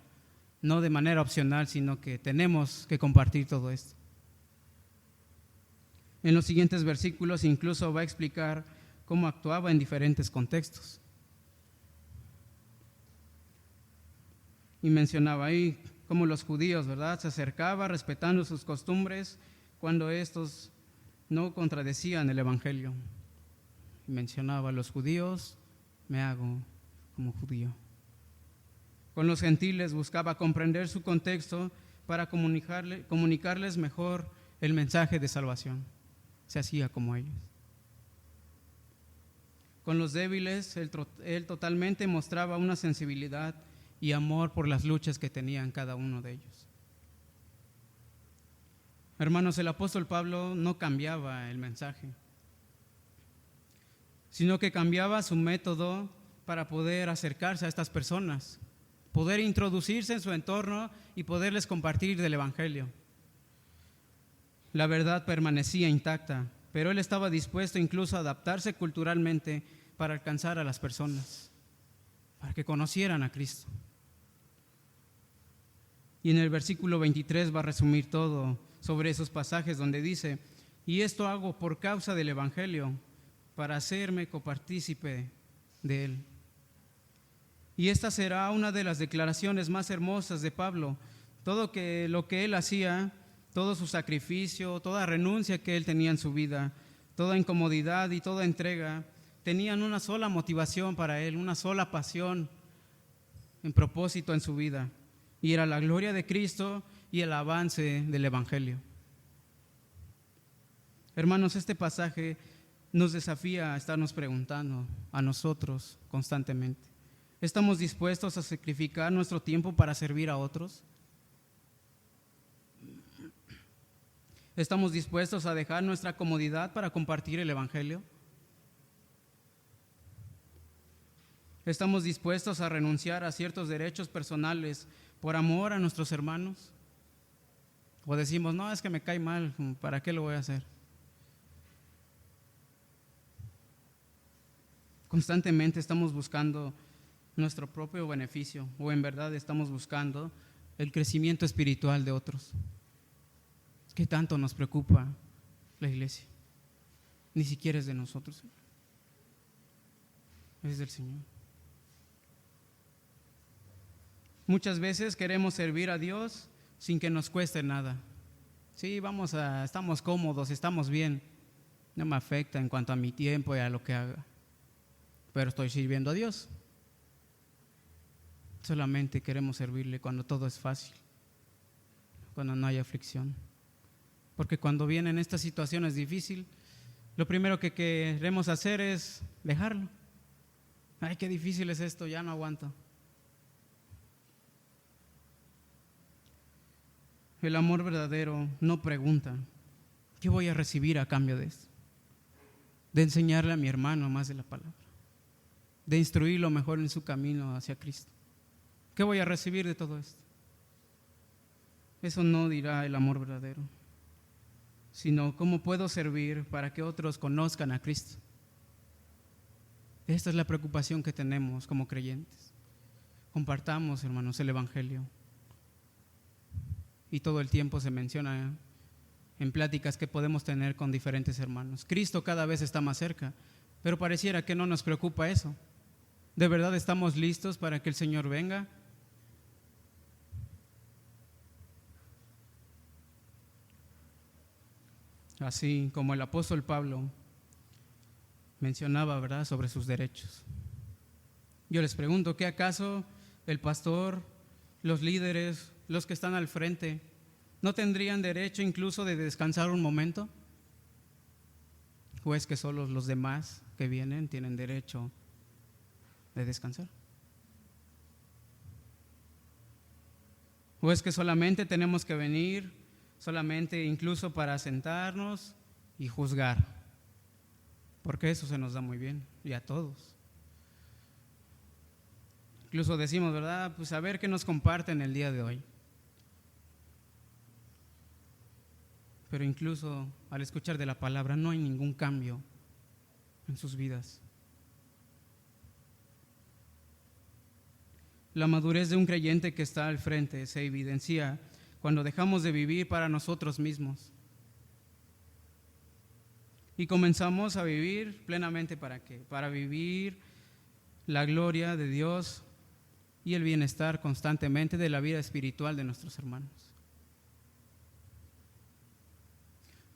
no de manera opcional, sino que tenemos que compartir todo esto. En los siguientes versículos incluso va a explicar cómo actuaba en diferentes contextos. Y mencionaba ahí cómo los judíos, ¿verdad?, se acercaban respetando sus costumbres cuando estos no contradecían el evangelio. Y mencionaba: los judíos, me hago como judío. Con los gentiles buscaba comprender su contexto para comunicarles mejor el mensaje de salvación. Se hacía como ellos. Con los débiles, él totalmente mostraba una sensibilidad y amor por las luchas que tenían cada uno de ellos. Hermanos, el apóstol Pablo no cambiaba el mensaje, sino que cambiaba su método para poder acercarse a estas personas, poder introducirse en su entorno y poderles compartir del evangelio. La verdad permanecía intacta, pero él estaba dispuesto incluso a adaptarse culturalmente para alcanzar a las personas, para que conocieran a Cristo. Y en el versículo 23 va a resumir todo sobre esos pasajes donde dice: y esto hago por causa del evangelio, para hacerme copartícipe de él. Y esta será una de las declaraciones más hermosas de Pablo. Todo lo que él hacía, todo su sacrificio, toda renuncia que él tenía en su vida, toda incomodidad y toda entrega, tenían una sola motivación para él, una sola pasión en propósito en su vida, y era la gloria de Cristo y el avance del evangelio. Hermanos, este pasaje nos desafía a estarnos preguntando a nosotros constantemente: ¿estamos dispuestos a sacrificar nuestro tiempo para servir a otros? ¿Estamos dispuestos a dejar nuestra comodidad para compartir el evangelio? ¿Estamos dispuestos a renunciar a ciertos derechos personales por amor a nuestros hermanos? ¿O decimos: no, es que me cae mal, ¿para qué lo voy a hacer? Constantemente estamos buscando nuestro propio beneficio, o en verdad estamos buscando el crecimiento espiritual de otros. ¿Qué tanto nos preocupa la iglesia? Ni siquiera es de nosotros, es del Señor. Muchas veces queremos servir a Dios sin que nos cueste nada. Sí, estamos cómodos, estamos bien, no me afecta en cuanto a mi tiempo y a lo que haga, pero estoy sirviendo a Dios. Solamente queremos servirle cuando todo es fácil, cuando no hay aflicción. Porque cuando vienen estas situaciones difíciles, lo primero que queremos hacer es dejarlo. Ay, qué difícil es esto, ya no aguanto. El amor verdadero no pregunta: ¿qué voy a recibir a cambio de esto? De enseñarle a mi hermano más de la palabra, de instruirlo mejor en su camino hacia Cristo. ¿Qué voy a recibir de todo esto? Eso no dirá el amor verdadero, sino cómo puedo servir para que otros conozcan a Cristo. Esta es la preocupación que tenemos como creyentes. Compartamos, hermanos, el evangelio. Y todo el tiempo se menciona en pláticas que podemos tener con diferentes hermanos: Cristo cada vez está más cerca, pero pareciera que no nos preocupa eso. ¿De verdad estamos listos para que el Señor venga? Así como el apóstol Pablo mencionaba, ¿verdad?, sobre sus derechos. Yo les pregunto: ¿qué acaso el pastor, los líderes, los que están al frente, no tendrían derecho incluso de descansar un momento? ¿O es que solo los demás que vienen tienen derecho de descansar? ¿O es que solamente tenemos que venir, solamente incluso para sentarnos y juzgar? Porque eso se nos da muy bien, y a todos. Incluso decimos, ¿verdad?, pues a ver qué nos comparten el día de hoy. pero incluso al escuchar de la palabra no hay ningún cambio en sus vidas. La madurez de un creyente que está al frente se evidencia cuando dejamos de vivir para nosotros mismos y comenzamos a vivir plenamente. ¿Para qué? Para vivir la gloria de Dios y el bienestar constantemente de la vida espiritual de nuestros hermanos.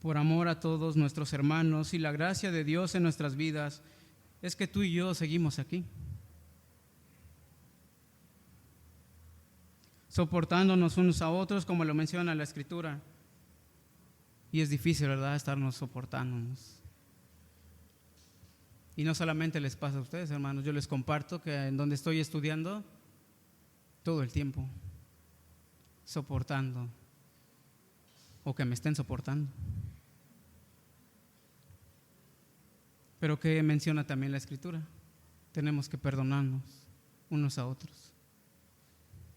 Por amor a todos nuestros hermanos y la gracia de Dios en nuestras vidas, es que tú y yo seguimos aquí, soportándonos unos a otros, como lo menciona la Escritura. Y es difícil, ¿verdad?, estarnos soportándonos. Y no solamente les pasa a ustedes, hermanos, yo les comparto que en donde estoy estudiando, todo el tiempo, soportando, o que me estén soportando. Pero que menciona también la Escritura, tenemos que perdonarnos unos a otros,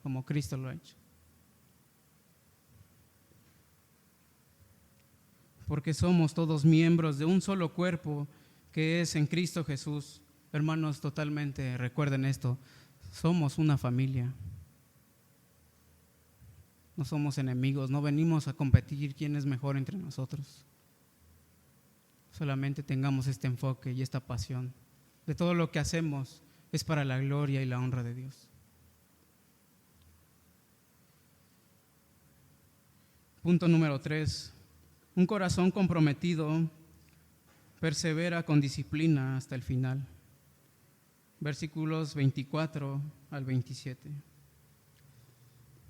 como Cristo lo ha hecho. Porque somos todos miembros de un solo cuerpo que es en Cristo Jesús. Hermanos, totalmente recuerden esto, somos una familia. No somos enemigos, no venimos a competir quién es mejor entre nosotros. Solamente tengamos este enfoque y esta pasión de todo lo que hacemos es para la gloria y la honra de Dios. Punto número 3. Un corazón comprometido persevera con disciplina hasta el final. Versículos 24 al 27.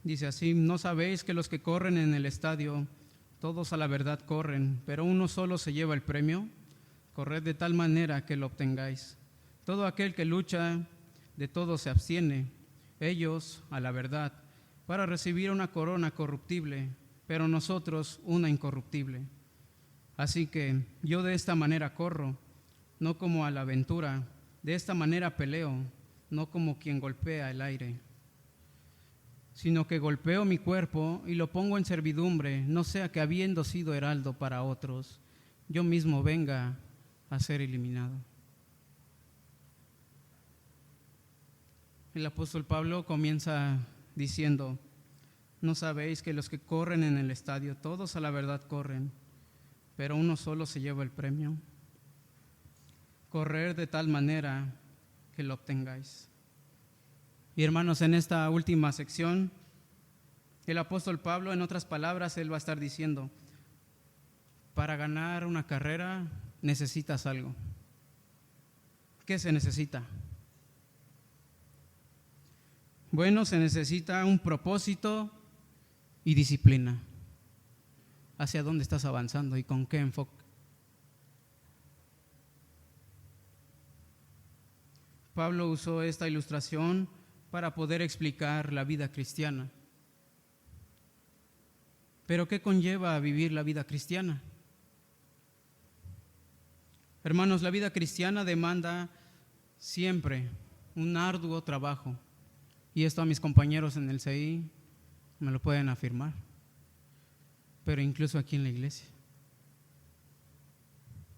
Dice así: ¿No sabéis que los que corren en el estadio, todos a la verdad corren, pero uno solo se lleva el premio? Corred de tal manera que lo obtengáis. Todo aquel que lucha, de todo se abstiene, ellos a la verdad, para recibir una corona corruptible, pero nosotros una incorruptible. Así que yo de esta manera corro, no como a la aventura, de esta manera peleo, no como quien golpea el aire, sino que golpeo mi cuerpo y lo pongo en servidumbre, no sea que habiendo sido heraldo para otros, yo mismo venga a ser eliminado. El apóstol Pablo comienza diciendo: ¿No sabéis que los que corren en el estadio, todos a la verdad corren, pero uno solo se lleva el premio? Correr de tal manera que lo obtengáis. Y hermanos, en esta última sección, el apóstol Pablo, en otras palabras, él va a estar diciendo: para ganar una carrera necesitas algo. ¿Qué se necesita? Bueno, se necesita un propósito y disciplina. ¿Hacia dónde estás avanzando y con qué enfoque? Pablo usó esta ilustración para poder explicar la vida cristiana. ¿Pero qué conlleva vivir la vida cristiana? Hermanos, la vida cristiana demanda siempre un arduo trabajo. Y esto a mis compañeros en el CI me lo pueden afirmar. Pero incluso aquí en la iglesia.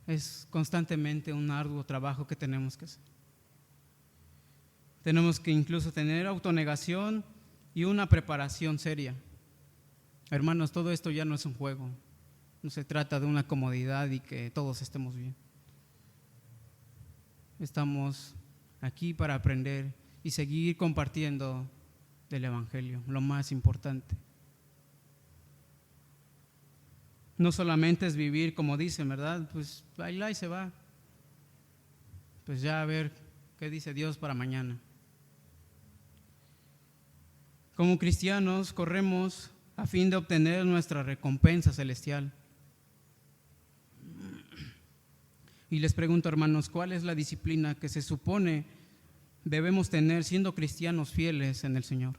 Es constantemente un arduo trabajo que tenemos que hacer. Tenemos que incluso tener autonegación y una preparación seria. Hermanos, todo esto ya no es un juego. No se trata de una comodidad y que todos estemos bien. Estamos aquí para aprender y seguir compartiendo del Evangelio, lo más importante. No solamente es vivir como dicen, ¿verdad? Pues baila y se va. Pues ya a ver qué dice Dios para mañana. Como cristianos corremos a fin de obtener nuestra recompensa celestial. Y les pregunto, hermanos, ¿cuál es la disciplina que se supone debemos tener siendo cristianos fieles en el Señor?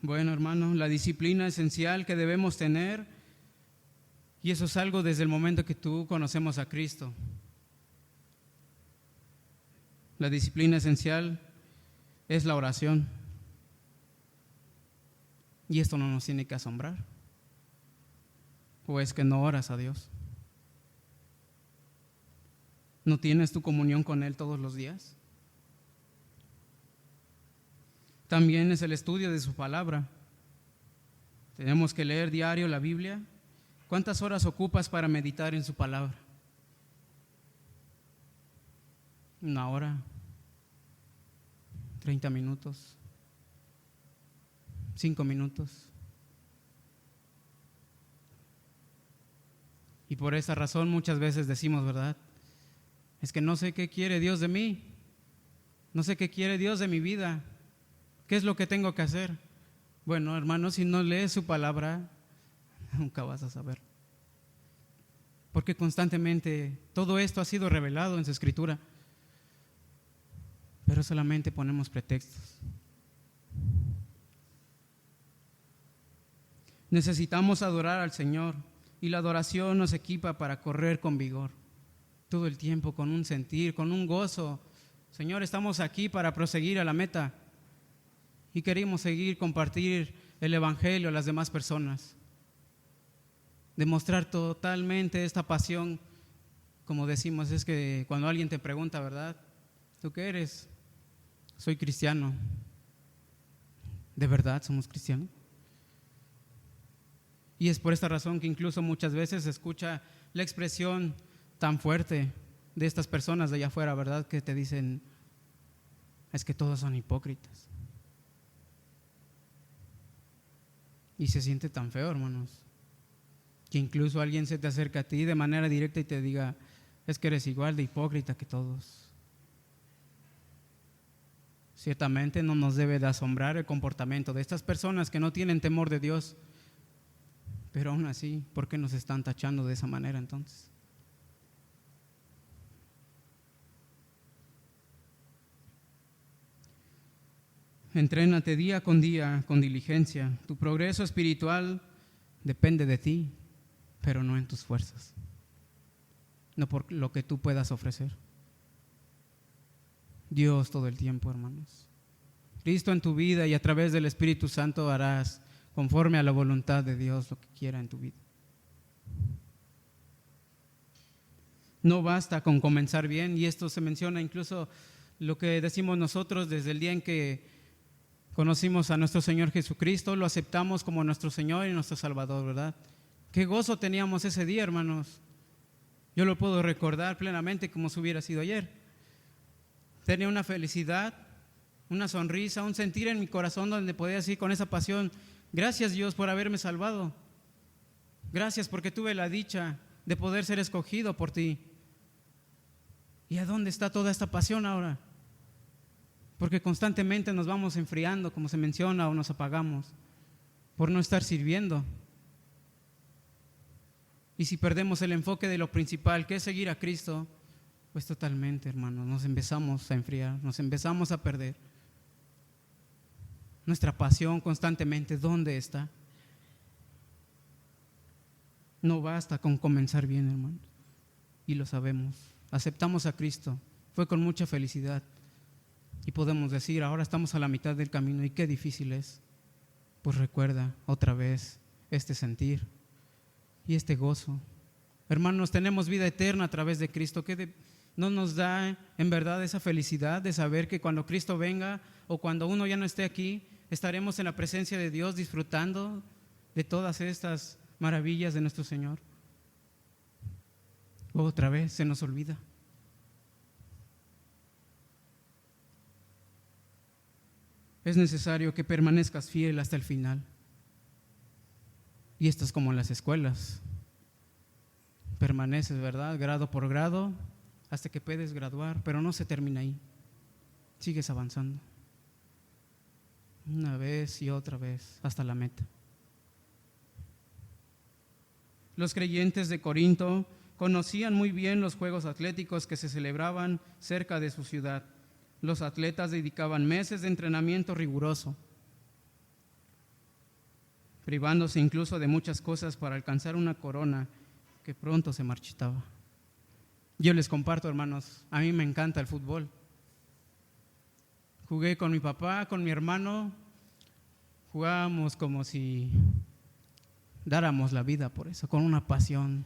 Bueno, hermano, la disciplina esencial que debemos tener, y eso es algo desde el momento que tú conocemos a Cristo. La disciplina esencial es la oración. Y esto no nos tiene que asombrar. ¿O es que no oras a Dios? ¿No tienes tu comunión con Él todos los días? También es el estudio de su palabra. Tenemos que leer diario la Biblia. ¿Cuántas horas ocupas para meditar en su palabra? 1 hora, 30 minutos, 5 minutos. Y por esa razón muchas veces decimos, ¿verdad? Es que no sé qué quiere Dios de mí, no sé qué quiere Dios de mi vida, ¿qué es lo que tengo que hacer? Bueno, hermano, si no lees su palabra, nunca vas a saber. Porque constantemente todo esto ha sido revelado en su escritura, pero solamente ponemos pretextos. Necesitamos adorar al Señor y la adoración nos equipa para correr con vigor, todo el tiempo con un sentir, con un gozo. Señor, estamos aquí para proseguir a la meta y queremos seguir compartir el Evangelio a las demás personas, demostrar totalmente esta pasión. Como decimos, es que cuando alguien te pregunta, ¿verdad? ¿Tú qué eres? Soy cristiano. ¿De verdad somos cristianos? Y es por esta razón que incluso muchas veces se escucha la expresión tan fuerte de estas personas de allá afuera, ¿verdad? Que te dicen, es que todos son hipócritas. Y se siente tan feo, hermanos, que incluso alguien se te acerca a ti de manera directa y te diga, es que eres igual de hipócrita que todos. Ciertamente no nos debe de asombrar el comportamiento de estas personas que no tienen temor de Dios. Pero aún así, ¿por qué nos están tachando de esa manera entonces? Entrénate día con diligencia. Tu progreso espiritual depende de ti, pero no en tus fuerzas, no por lo que tú puedas ofrecer. Dios todo el tiempo, hermanos. Cristo en tu vida y a través del Espíritu Santo harás conforme a la voluntad de Dios lo que quiera en tu vida. No basta con comenzar bien, y esto se menciona incluso lo que decimos nosotros desde el día en que conocimos a nuestro Señor Jesucristo, lo aceptamos como nuestro Señor y nuestro Salvador, ¿verdad? Qué gozo teníamos ese día, hermanos. Yo lo puedo recordar plenamente como si hubiera sido ayer. Tenía una felicidad, una sonrisa, un sentir en mi corazón donde podía decir con esa pasión, gracias Dios por haberme salvado. Gracias porque tuve la dicha de poder ser escogido por ti. ¿Y a dónde está toda esta pasión ahora? Porque constantemente nos vamos enfriando, como se menciona, o nos apagamos por no estar sirviendo. Y si perdemos el enfoque de lo principal, que es seguir a Cristo, pues totalmente, hermanos, nos empezamos a enfriar, nos empezamos a perder. Nuestra pasión constantemente, ¿dónde está? No basta con comenzar bien, hermanos, y lo sabemos. Aceptamos a Cristo, fue con mucha felicidad, y podemos decir, ahora estamos a la mitad del camino, y qué difícil es. Pues recuerda otra vez este sentir y este gozo. Hermanos, tenemos vida eterna a través de Cristo, que no nos da en verdad esa felicidad de saber que cuando Cristo venga o cuando uno ya no esté aquí, estaremos en la presencia de Dios disfrutando de todas estas maravillas de nuestro Señor. Otra vez se nos olvida. Es necesario que permanezcas fiel hasta el final. Y esto es como en las escuelas. Permaneces, ¿verdad? Grado por grado, hasta que puedes graduar, pero no se termina ahí. Sigues avanzando. Una vez y otra vez, hasta la meta. Los creyentes de Corinto conocían muy bien los juegos atléticos que se celebraban cerca de su ciudad. Los atletas dedicaban meses de entrenamiento riguroso, privándose incluso de muchas cosas para alcanzar una corona que pronto se marchitaba. Yo les comparto, hermanos, a mí me encanta el fútbol. Jugué con mi papá, con mi hermano, Jugamos como si dáramos la vida por eso, con una pasión,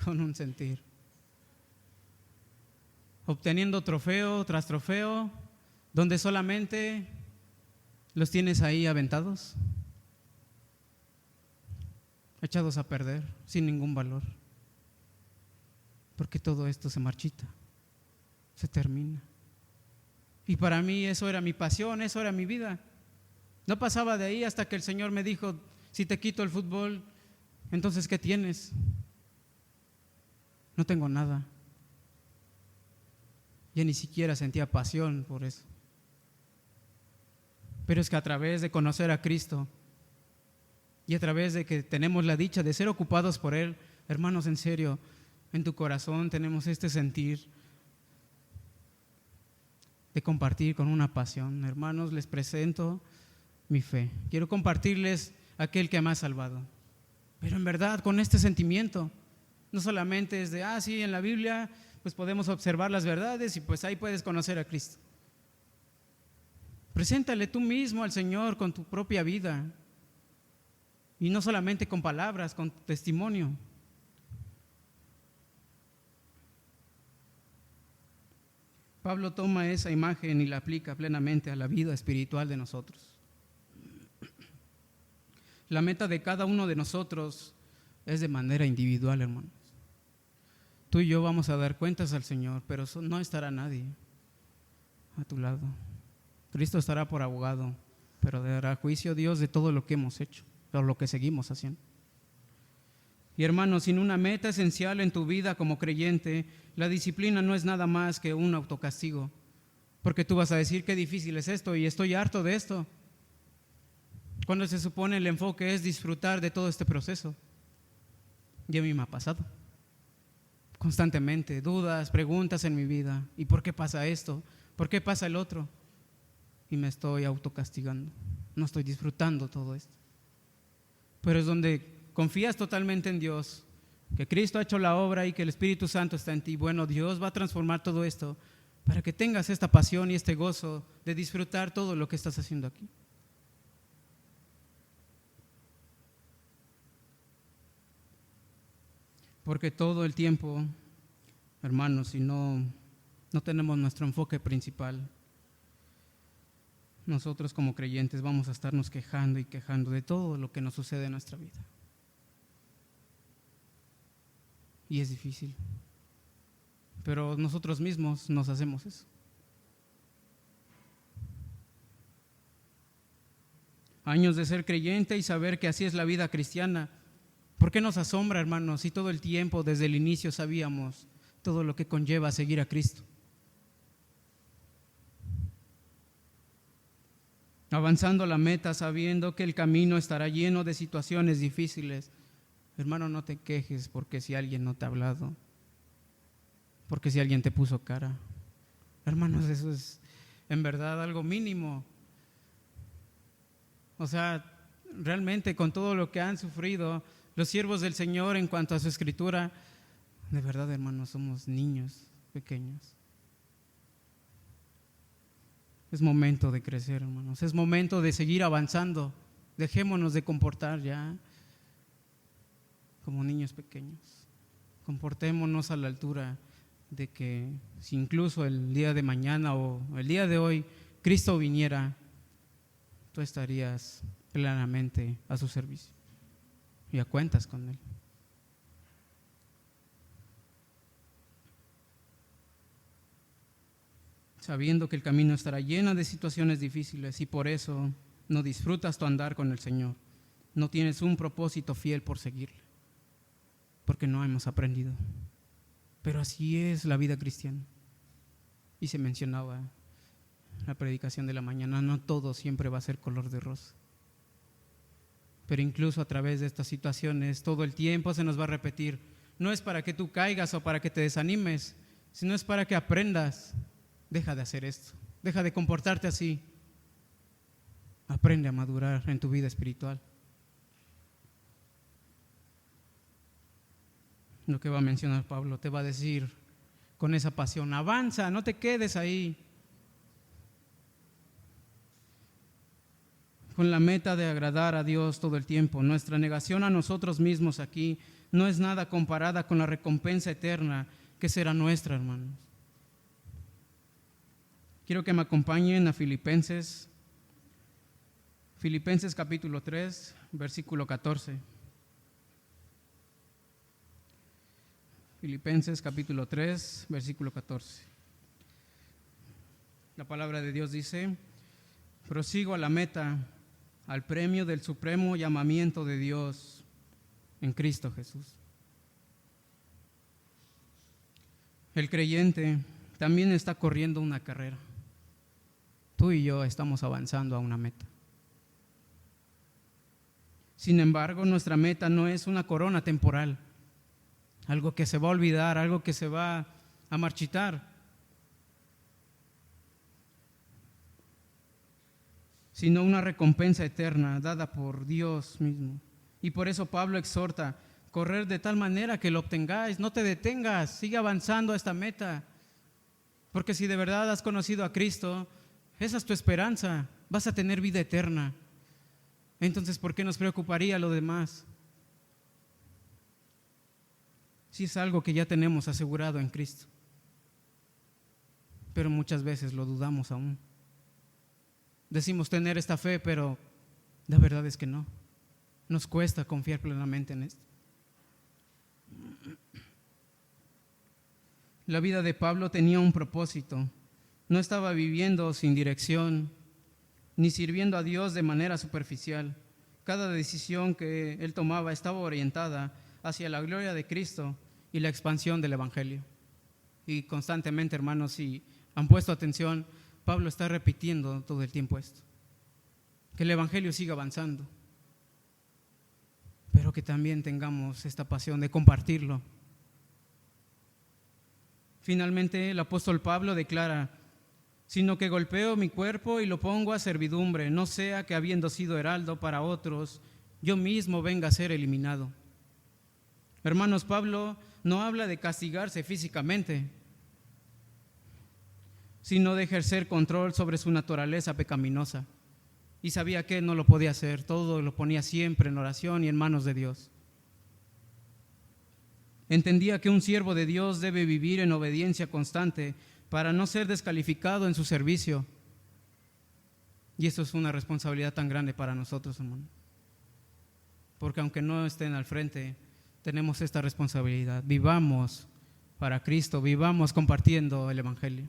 con un sentir. Obteniendo trofeo tras trofeo, donde solamente los tienes ahí aventados, echados a perder, sin ningún valor. Porque todo esto se marchita, se termina. Y para mí eso era mi pasión, eso era mi vida. No pasaba de ahí hasta que el Señor me dijo: si te quito el fútbol, entonces ¿qué tienes? No tengo nada. Ya ni siquiera sentía pasión por eso. Pero es que a través de conocer a Cristo y a través de que tenemos la dicha de ser ocupados por Él, hermanos, en serio, en tu corazón tenemos este sentir de compartir con una pasión. Hermanos, les presento mi fe. Quiero compartirles aquel que me ha salvado. Pero en verdad, con este sentimiento, no solamente es de, sí, en la Biblia pues podemos observar las verdades y pues ahí puedes conocer a Cristo. Preséntale tú mismo al Señor con tu propia vida. Y no solamente con palabras, con testimonio. Pablo toma esa imagen y la aplica plenamente a la vida espiritual de nosotros. La meta de cada uno de nosotros es de manera individual, hermanos. Tú y yo vamos a dar cuentas al Señor, pero no estará nadie a tu lado. Cristo estará por abogado, pero dará juicio a Dios de todo lo que hemos hecho, o lo que seguimos haciendo. Y hermanos, sin una meta esencial en tu vida como creyente, la disciplina no es nada más que un autocastigo, porque tú vas a decir qué difícil es esto y estoy harto de esto, cuando se supone el enfoque es disfrutar de todo este proceso. Y a mí me ha pasado constantemente dudas, preguntas en mi vida. ¿Y por qué pasa esto? ¿Por qué pasa el otro? Y me estoy autocastigando, no estoy disfrutando todo esto. Pero es donde confías totalmente en Dios, que Cristo ha hecho la obra y que el Espíritu Santo está en ti. Bueno, Dios va a transformar todo esto para que tengas esta pasión y este gozo de disfrutar todo lo que estás haciendo aquí. Porque todo el tiempo, hermanos, si no tenemos nuestro enfoque principal, nosotros como creyentes vamos a estarnos quejando y quejando de todo lo que nos sucede en nuestra vida. Y es difícil. Pero nosotros mismos nos hacemos eso. Años de ser creyente y saber que así es la vida cristiana. ¿Por qué nos asombra, hermanos, si todo el tiempo, desde el inicio, sabíamos todo lo que conlleva seguir a Cristo? Avanzando a la meta, sabiendo que el camino estará lleno de situaciones difíciles. Hermano, no te quejes porque si alguien no te ha hablado, porque si alguien te puso cara. Hermanos, eso es en verdad algo mínimo. O sea, realmente con todo lo que han sufrido los siervos del Señor en cuanto a su escritura, de verdad, hermanos, somos niños pequeños. Es momento de crecer, hermanos. Es momento de seguir avanzando. Dejémonos de comportar ya como niños pequeños. Comportémonos a la altura de que si incluso el día de mañana o el día de hoy Cristo viniera, tú estarías plenamente a su servicio y a cuentas con Él. Sabiendo que el camino estará lleno de situaciones difíciles y por eso no disfrutas tu andar con el Señor. No tienes un propósito fiel por seguirle, porque no hemos aprendido. Pero así es la vida cristiana. Y se mencionaba en la predicación de la mañana, no todo siempre va a ser color de rosa. Pero incluso a través de estas situaciones, todo el tiempo se nos va a repetir, no es para que tú caigas o para que te desanimes, sino es para que aprendas. Deja de hacer esto, deja de comportarte así. Aprende a madurar en tu vida espiritual. Lo que va a mencionar Pablo te va a decir con esa pasión, avanza, no te quedes ahí. con la meta de agradar a Dios todo el tiempo. Nuestra negación a nosotros mismos aquí no es nada comparada con la recompensa eterna que será nuestra, hermanos. Quiero que me acompañen a Filipenses capítulo 3, versículo 14. Filipenses capítulo 3, versículo 14. La palabra de Dios dice: prosigo a la meta, al premio del supremo llamamiento de Dios en Cristo Jesús. El creyente también está corriendo una carrera. Tú y yo estamos avanzando a una meta. Sin embargo, nuestra meta no es una corona temporal, algo que se va a olvidar, algo que se va a marchitar, sino una recompensa eterna dada por Dios mismo. Y por eso Pablo exhorta: correr de tal manera que lo obtengáis, no te detengas, sigue avanzando a esta meta, porque si de verdad has conocido a Cristo, esa es tu esperanza, vas a tener vida eterna. Entonces, ¿por qué nos preocuparía lo demás? Si es algo que ya tenemos asegurado en Cristo. Pero muchas veces lo dudamos aún. Decimos tener esta fe, pero la verdad es que no. Nos cuesta confiar plenamente en esto. La vida de Pablo tenía un propósito. No estaba viviendo sin dirección, ni sirviendo a Dios de manera superficial. Cada decisión que él tomaba estaba orientada hacia la gloria de Cristo y la expansión del Evangelio. Y constantemente, hermanos, si han puesto atención, Pablo está repitiendo todo el tiempo esto: que el Evangelio siga avanzando, pero que también tengamos esta pasión de compartirlo. Finalmente, el apóstol Pablo declara: sino que golpeo mi cuerpo y lo pongo a servidumbre, no sea que habiendo sido heraldo para otros, yo mismo venga a ser eliminado. Hermanos, Pablo no habla de castigarse físicamente, sino de ejercer control sobre su naturaleza pecaminosa. Y sabía que no lo podía hacer, todo lo ponía siempre en oración y en manos de Dios. Entendía que un siervo de Dios debe vivir en obediencia constante para no ser descalificado en su servicio. Y eso es una responsabilidad tan grande para nosotros, hermano. Porque aunque no estén al frente, tenemos esta responsabilidad. Vivamos para Cristo, vivamos compartiendo el Evangelio.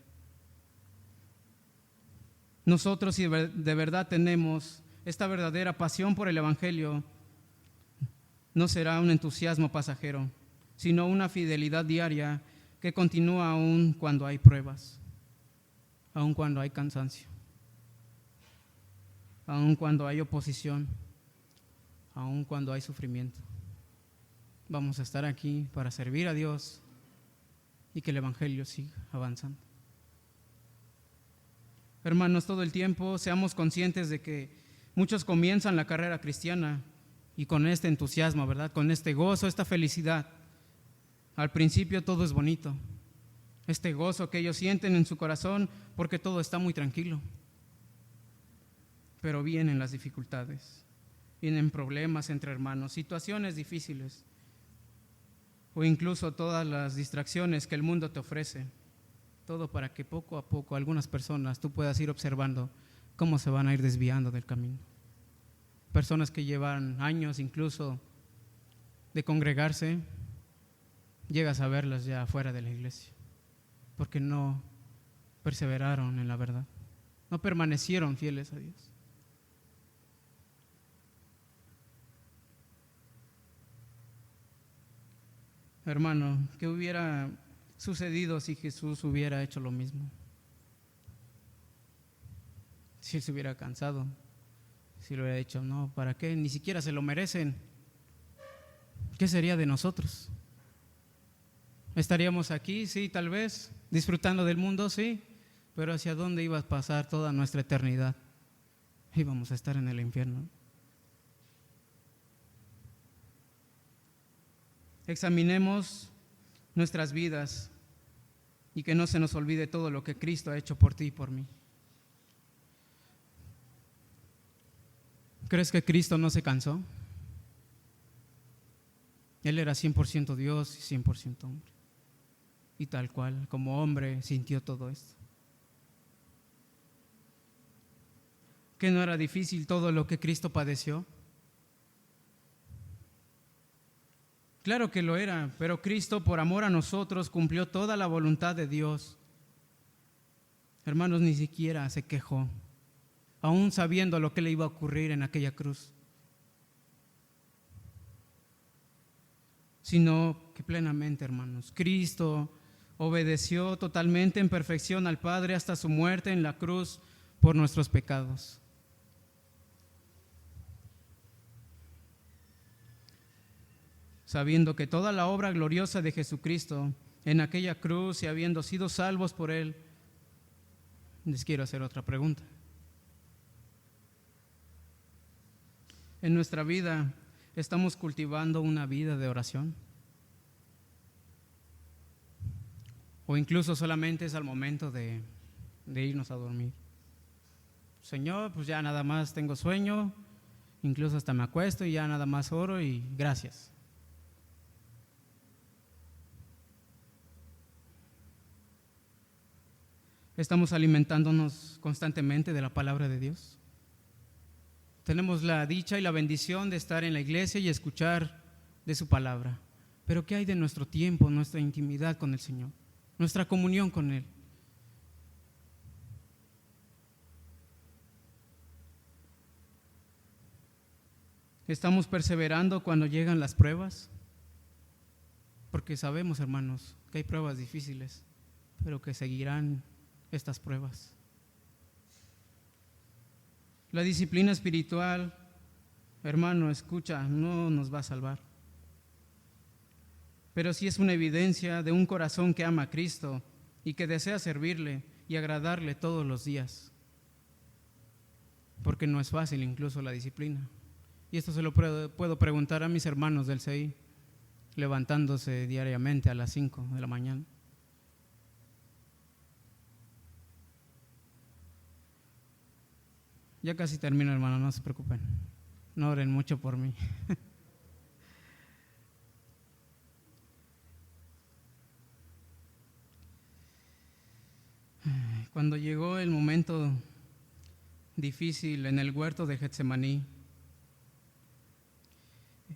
Nosotros, si de verdad tenemos esta verdadera pasión por el Evangelio, no será un entusiasmo pasajero, sino una fidelidad diaria que continúa aún cuando hay pruebas, aún cuando hay cansancio, aún cuando hay oposición, aún cuando hay sufrimiento. Vamos a estar aquí para servir a Dios y que el Evangelio siga avanzando. Hermanos, todo el tiempo seamos conscientes de que muchos comienzan la carrera cristiana y con este entusiasmo, ¿verdad? Con este gozo, esta felicidad. Al principio todo es bonito, este gozo que ellos sienten en su corazón porque todo está muy tranquilo. Pero vienen las dificultades, vienen problemas entre hermanos, situaciones difíciles o incluso todas las distracciones que el mundo te ofrece. Todo para que poco a poco algunas personas tú puedas ir observando cómo se van a ir desviando del camino. Personas que llevan años incluso de congregarse, llegas a verlas ya fuera de la iglesia, porque no perseveraron en la verdad, no permanecieron fieles a Dios. Hermano, ¿qué hubiera sucedido si Jesús hubiera hecho lo mismo? Si él se hubiera cansado, si lo hubiera dicho, no, ¿para qué? Ni siquiera se lo merecen. ¿Qué sería de nosotros? ¿Estaríamos aquí? Sí, tal vez, disfrutando del mundo, sí, pero ¿hacia dónde iba a pasar toda nuestra eternidad? Íbamos a estar en el infierno. Examinemos nuestras vidas y que no se nos olvide todo lo que Cristo ha hecho por ti y por mí. ¿Crees que Cristo no se cansó? Él era 100% Dios y 100% hombre. Y tal cual, como hombre, sintió todo esto. ¿Que no era difícil todo lo que Cristo padeció? Claro que lo era, pero Cristo, por amor a nosotros, cumplió toda la voluntad de Dios. Hermanos, ni siquiera se quejó, aún sabiendo lo que le iba a ocurrir en aquella cruz, sino que plenamente, hermanos, Cristo obedeció totalmente en perfección al Padre hasta su muerte en la cruz por nuestros pecados. Sabiendo que toda la obra gloriosa de Jesucristo en aquella cruz y habiendo sido salvos por Él, les quiero hacer otra pregunta. En nuestra vida, ¿estamos cultivando una vida de oración? O incluso solamente es al momento de irnos a dormir. Señor, pues ya nada más tengo sueño, incluso hasta me acuesto y ya nada más oro y gracias. ¿Estamos alimentándonos constantemente de la palabra de Dios? Tenemos la dicha y la bendición de estar en la iglesia y escuchar de su palabra. Pero ¿qué hay de nuestro tiempo, nuestra intimidad con el Señor, nuestra comunión con Él? ¿Estamos perseverando cuando llegan las pruebas? Porque sabemos, hermanos, que hay pruebas difíciles, pero que seguirán estas pruebas. La disciplina espiritual, hermano, escucha, no nos va a salvar. Pero sí es una evidencia de un corazón que ama a Cristo y que desea servirle y agradarle todos los días. Porque no es fácil incluso la disciplina. Y esto se lo puedo preguntar a mis hermanos del CI, levantándose diariamente a las 5 de la mañana. Ya casi termino, hermano, no se preocupen. No oren mucho por mí. Cuando llegó el momento difícil en el huerto de Getsemaní,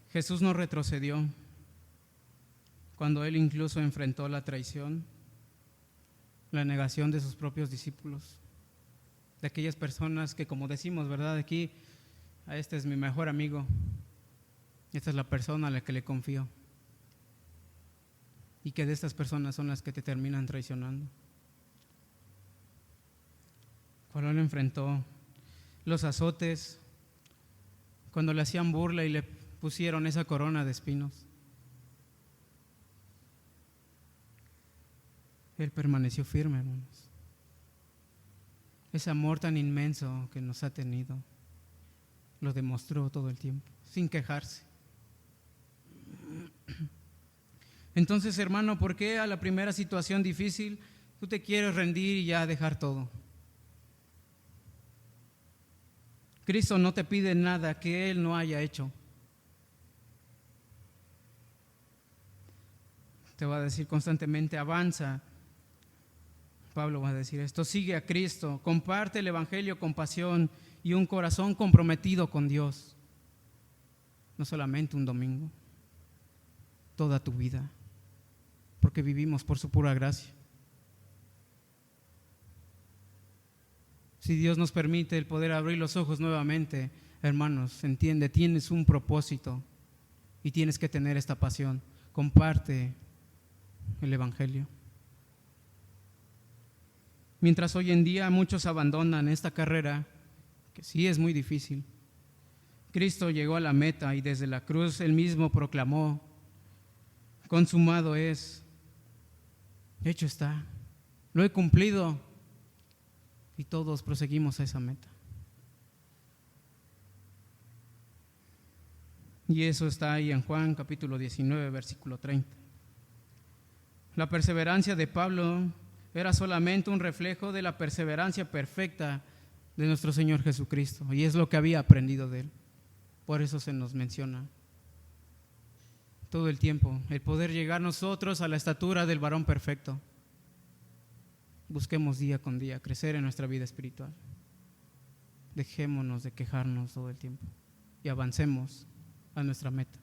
Jesús no retrocedió. Cuando Él incluso enfrentó la traición, la negación de sus propios discípulos, de aquellas personas que, como decimos, ¿verdad? Aquí, este es mi mejor amigo, esta es la persona a la que le confío, y que de estas personas son las que te terminan traicionando. Cuando Él enfrentó los azotes, cuando le hacían burla y le pusieron esa corona de espinos, Él permaneció firme, hermanos. Ese amor tan inmenso que nos ha tenido, lo demostró todo el tiempo, sin quejarse. Entonces, hermano, ¿por qué a la primera situación difícil tú te quieres rendir y ya dejar todo? Cristo no te pide nada que Él no haya hecho. Te va a decir constantemente, avanza. Pablo va a decir esto, sigue a Cristo, comparte el evangelio con pasión y un corazón comprometido con Dios. No solamente un domingo, toda tu vida, porque vivimos por su pura gracia. Si Dios nos permite el poder abrir los ojos nuevamente, hermanos, entiende, tienes un propósito y tienes que tener esta pasión. Comparte el evangelio. Mientras hoy en día muchos abandonan esta carrera, que sí es muy difícil, Cristo llegó a la meta y desde la cruz Él mismo proclamó, consumado es, hecho está, lo he cumplido, y todos proseguimos a esa meta. Y eso está ahí en Juan capítulo 19, versículo 30. La perseverancia de Pablo era solamente un reflejo de la perseverancia perfecta de nuestro Señor Jesucristo, y es lo que había aprendido de Él. Por eso se nos menciona todo el tiempo, el poder llegar nosotros a la estatura del varón perfecto. Busquemos día con día crecer en nuestra vida espiritual. Dejémonos de quejarnos todo el tiempo y avancemos a nuestra meta.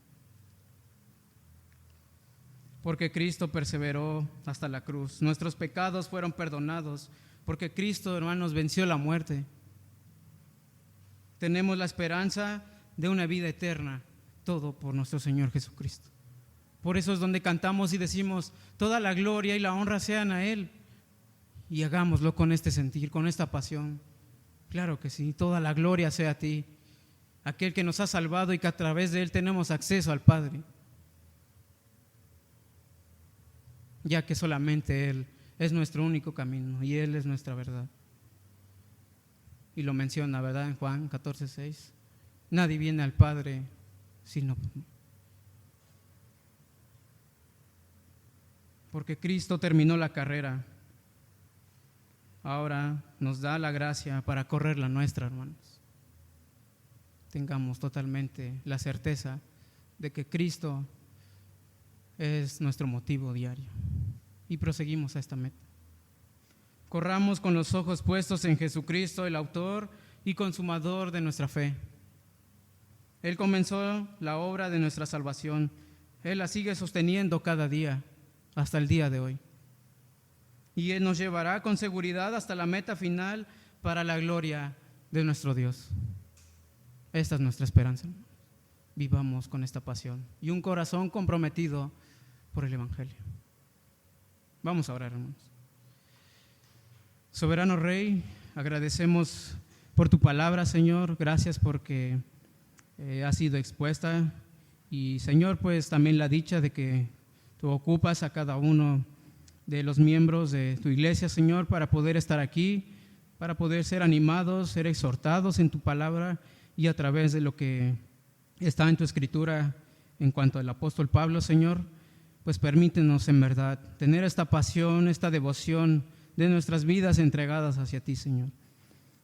Porque Cristo perseveró hasta la cruz. Nuestros pecados fueron perdonados. Porque Cristo, hermanos, venció la muerte. Tenemos la esperanza de una vida eterna. Todo por nuestro Señor Jesucristo. Por eso es donde cantamos y decimos: toda la gloria y la honra sean a Él. Y hagámoslo con este sentir, con esta pasión. Claro que sí, toda la gloria sea a ti, aquel que nos ha salvado y que a través de Él tenemos acceso al Padre, ya que solamente Él es nuestro único camino y Él es nuestra verdad. Y lo menciona, ¿verdad? En Juan 14:6, nadie viene al Padre sino por mí. Porque Cristo terminó la carrera, ahora nos da la gracia para correr la nuestra, hermanos. Tengamos totalmente la certeza de que Cristo es nuestro motivo diario y proseguimos a esta meta. Corramos con los ojos puestos en Jesucristo, el autor y consumador de nuestra fe. Él comenzó la obra de nuestra salvación. Él la sigue sosteniendo cada día hasta el día de hoy. Y Él nos llevará con seguridad hasta la meta final para la gloria de nuestro Dios. Esta es nuestra esperanza. Vivamos con esta pasión y un corazón comprometido por el Evangelio. Vamos a orar, hermanos. Soberano Rey, agradecemos por tu palabra, Señor. Gracias porque ha sido expuesta. Y, Señor, pues también la dicha de que tú ocupas a cada uno de los miembros de tu iglesia, Señor, para poder estar aquí, para poder ser animados, ser exhortados en tu palabra y a través de lo que está en tu escritura en cuanto al apóstol Pablo, Señor. Pues permítenos en verdad tener esta pasión, esta devoción de nuestras vidas entregadas hacia ti, Señor.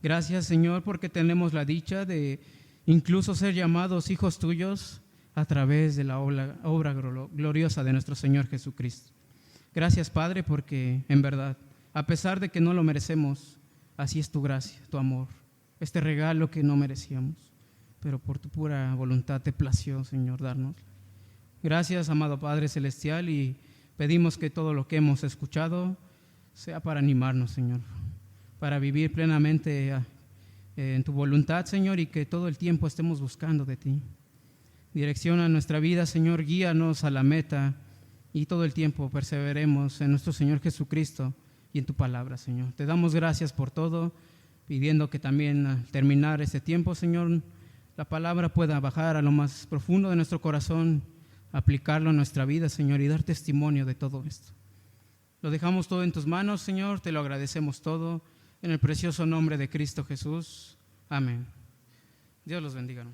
Gracias, Señor, porque tenemos la dicha de incluso ser llamados hijos tuyos a través de la obra gloriosa de nuestro Señor Jesucristo. Gracias, Padre, porque en verdad, a pesar de que no lo merecemos, así es tu gracia, tu amor, este regalo que no merecíamos, pero por tu pura voluntad te plació, Señor, darnos. Gracias, amado Padre Celestial, y pedimos que todo lo que hemos escuchado sea para animarnos, Señor, para vivir plenamente en tu voluntad, Señor, y que todo el tiempo estemos buscando de ti. Direcciona nuestra vida, Señor, guíanos a la meta y todo el tiempo perseveremos en nuestro Señor Jesucristo y en tu palabra, Señor. Te damos gracias por todo, pidiendo que también al terminar este tiempo, Señor, la palabra pueda bajar a lo más profundo de nuestro corazón, aplicarlo a nuestra vida, Señor, y dar testimonio de todo esto. Lo dejamos todo en tus manos, Señor, te lo agradecemos todo, en el precioso nombre de Cristo Jesús. Amén. Dios los bendiga.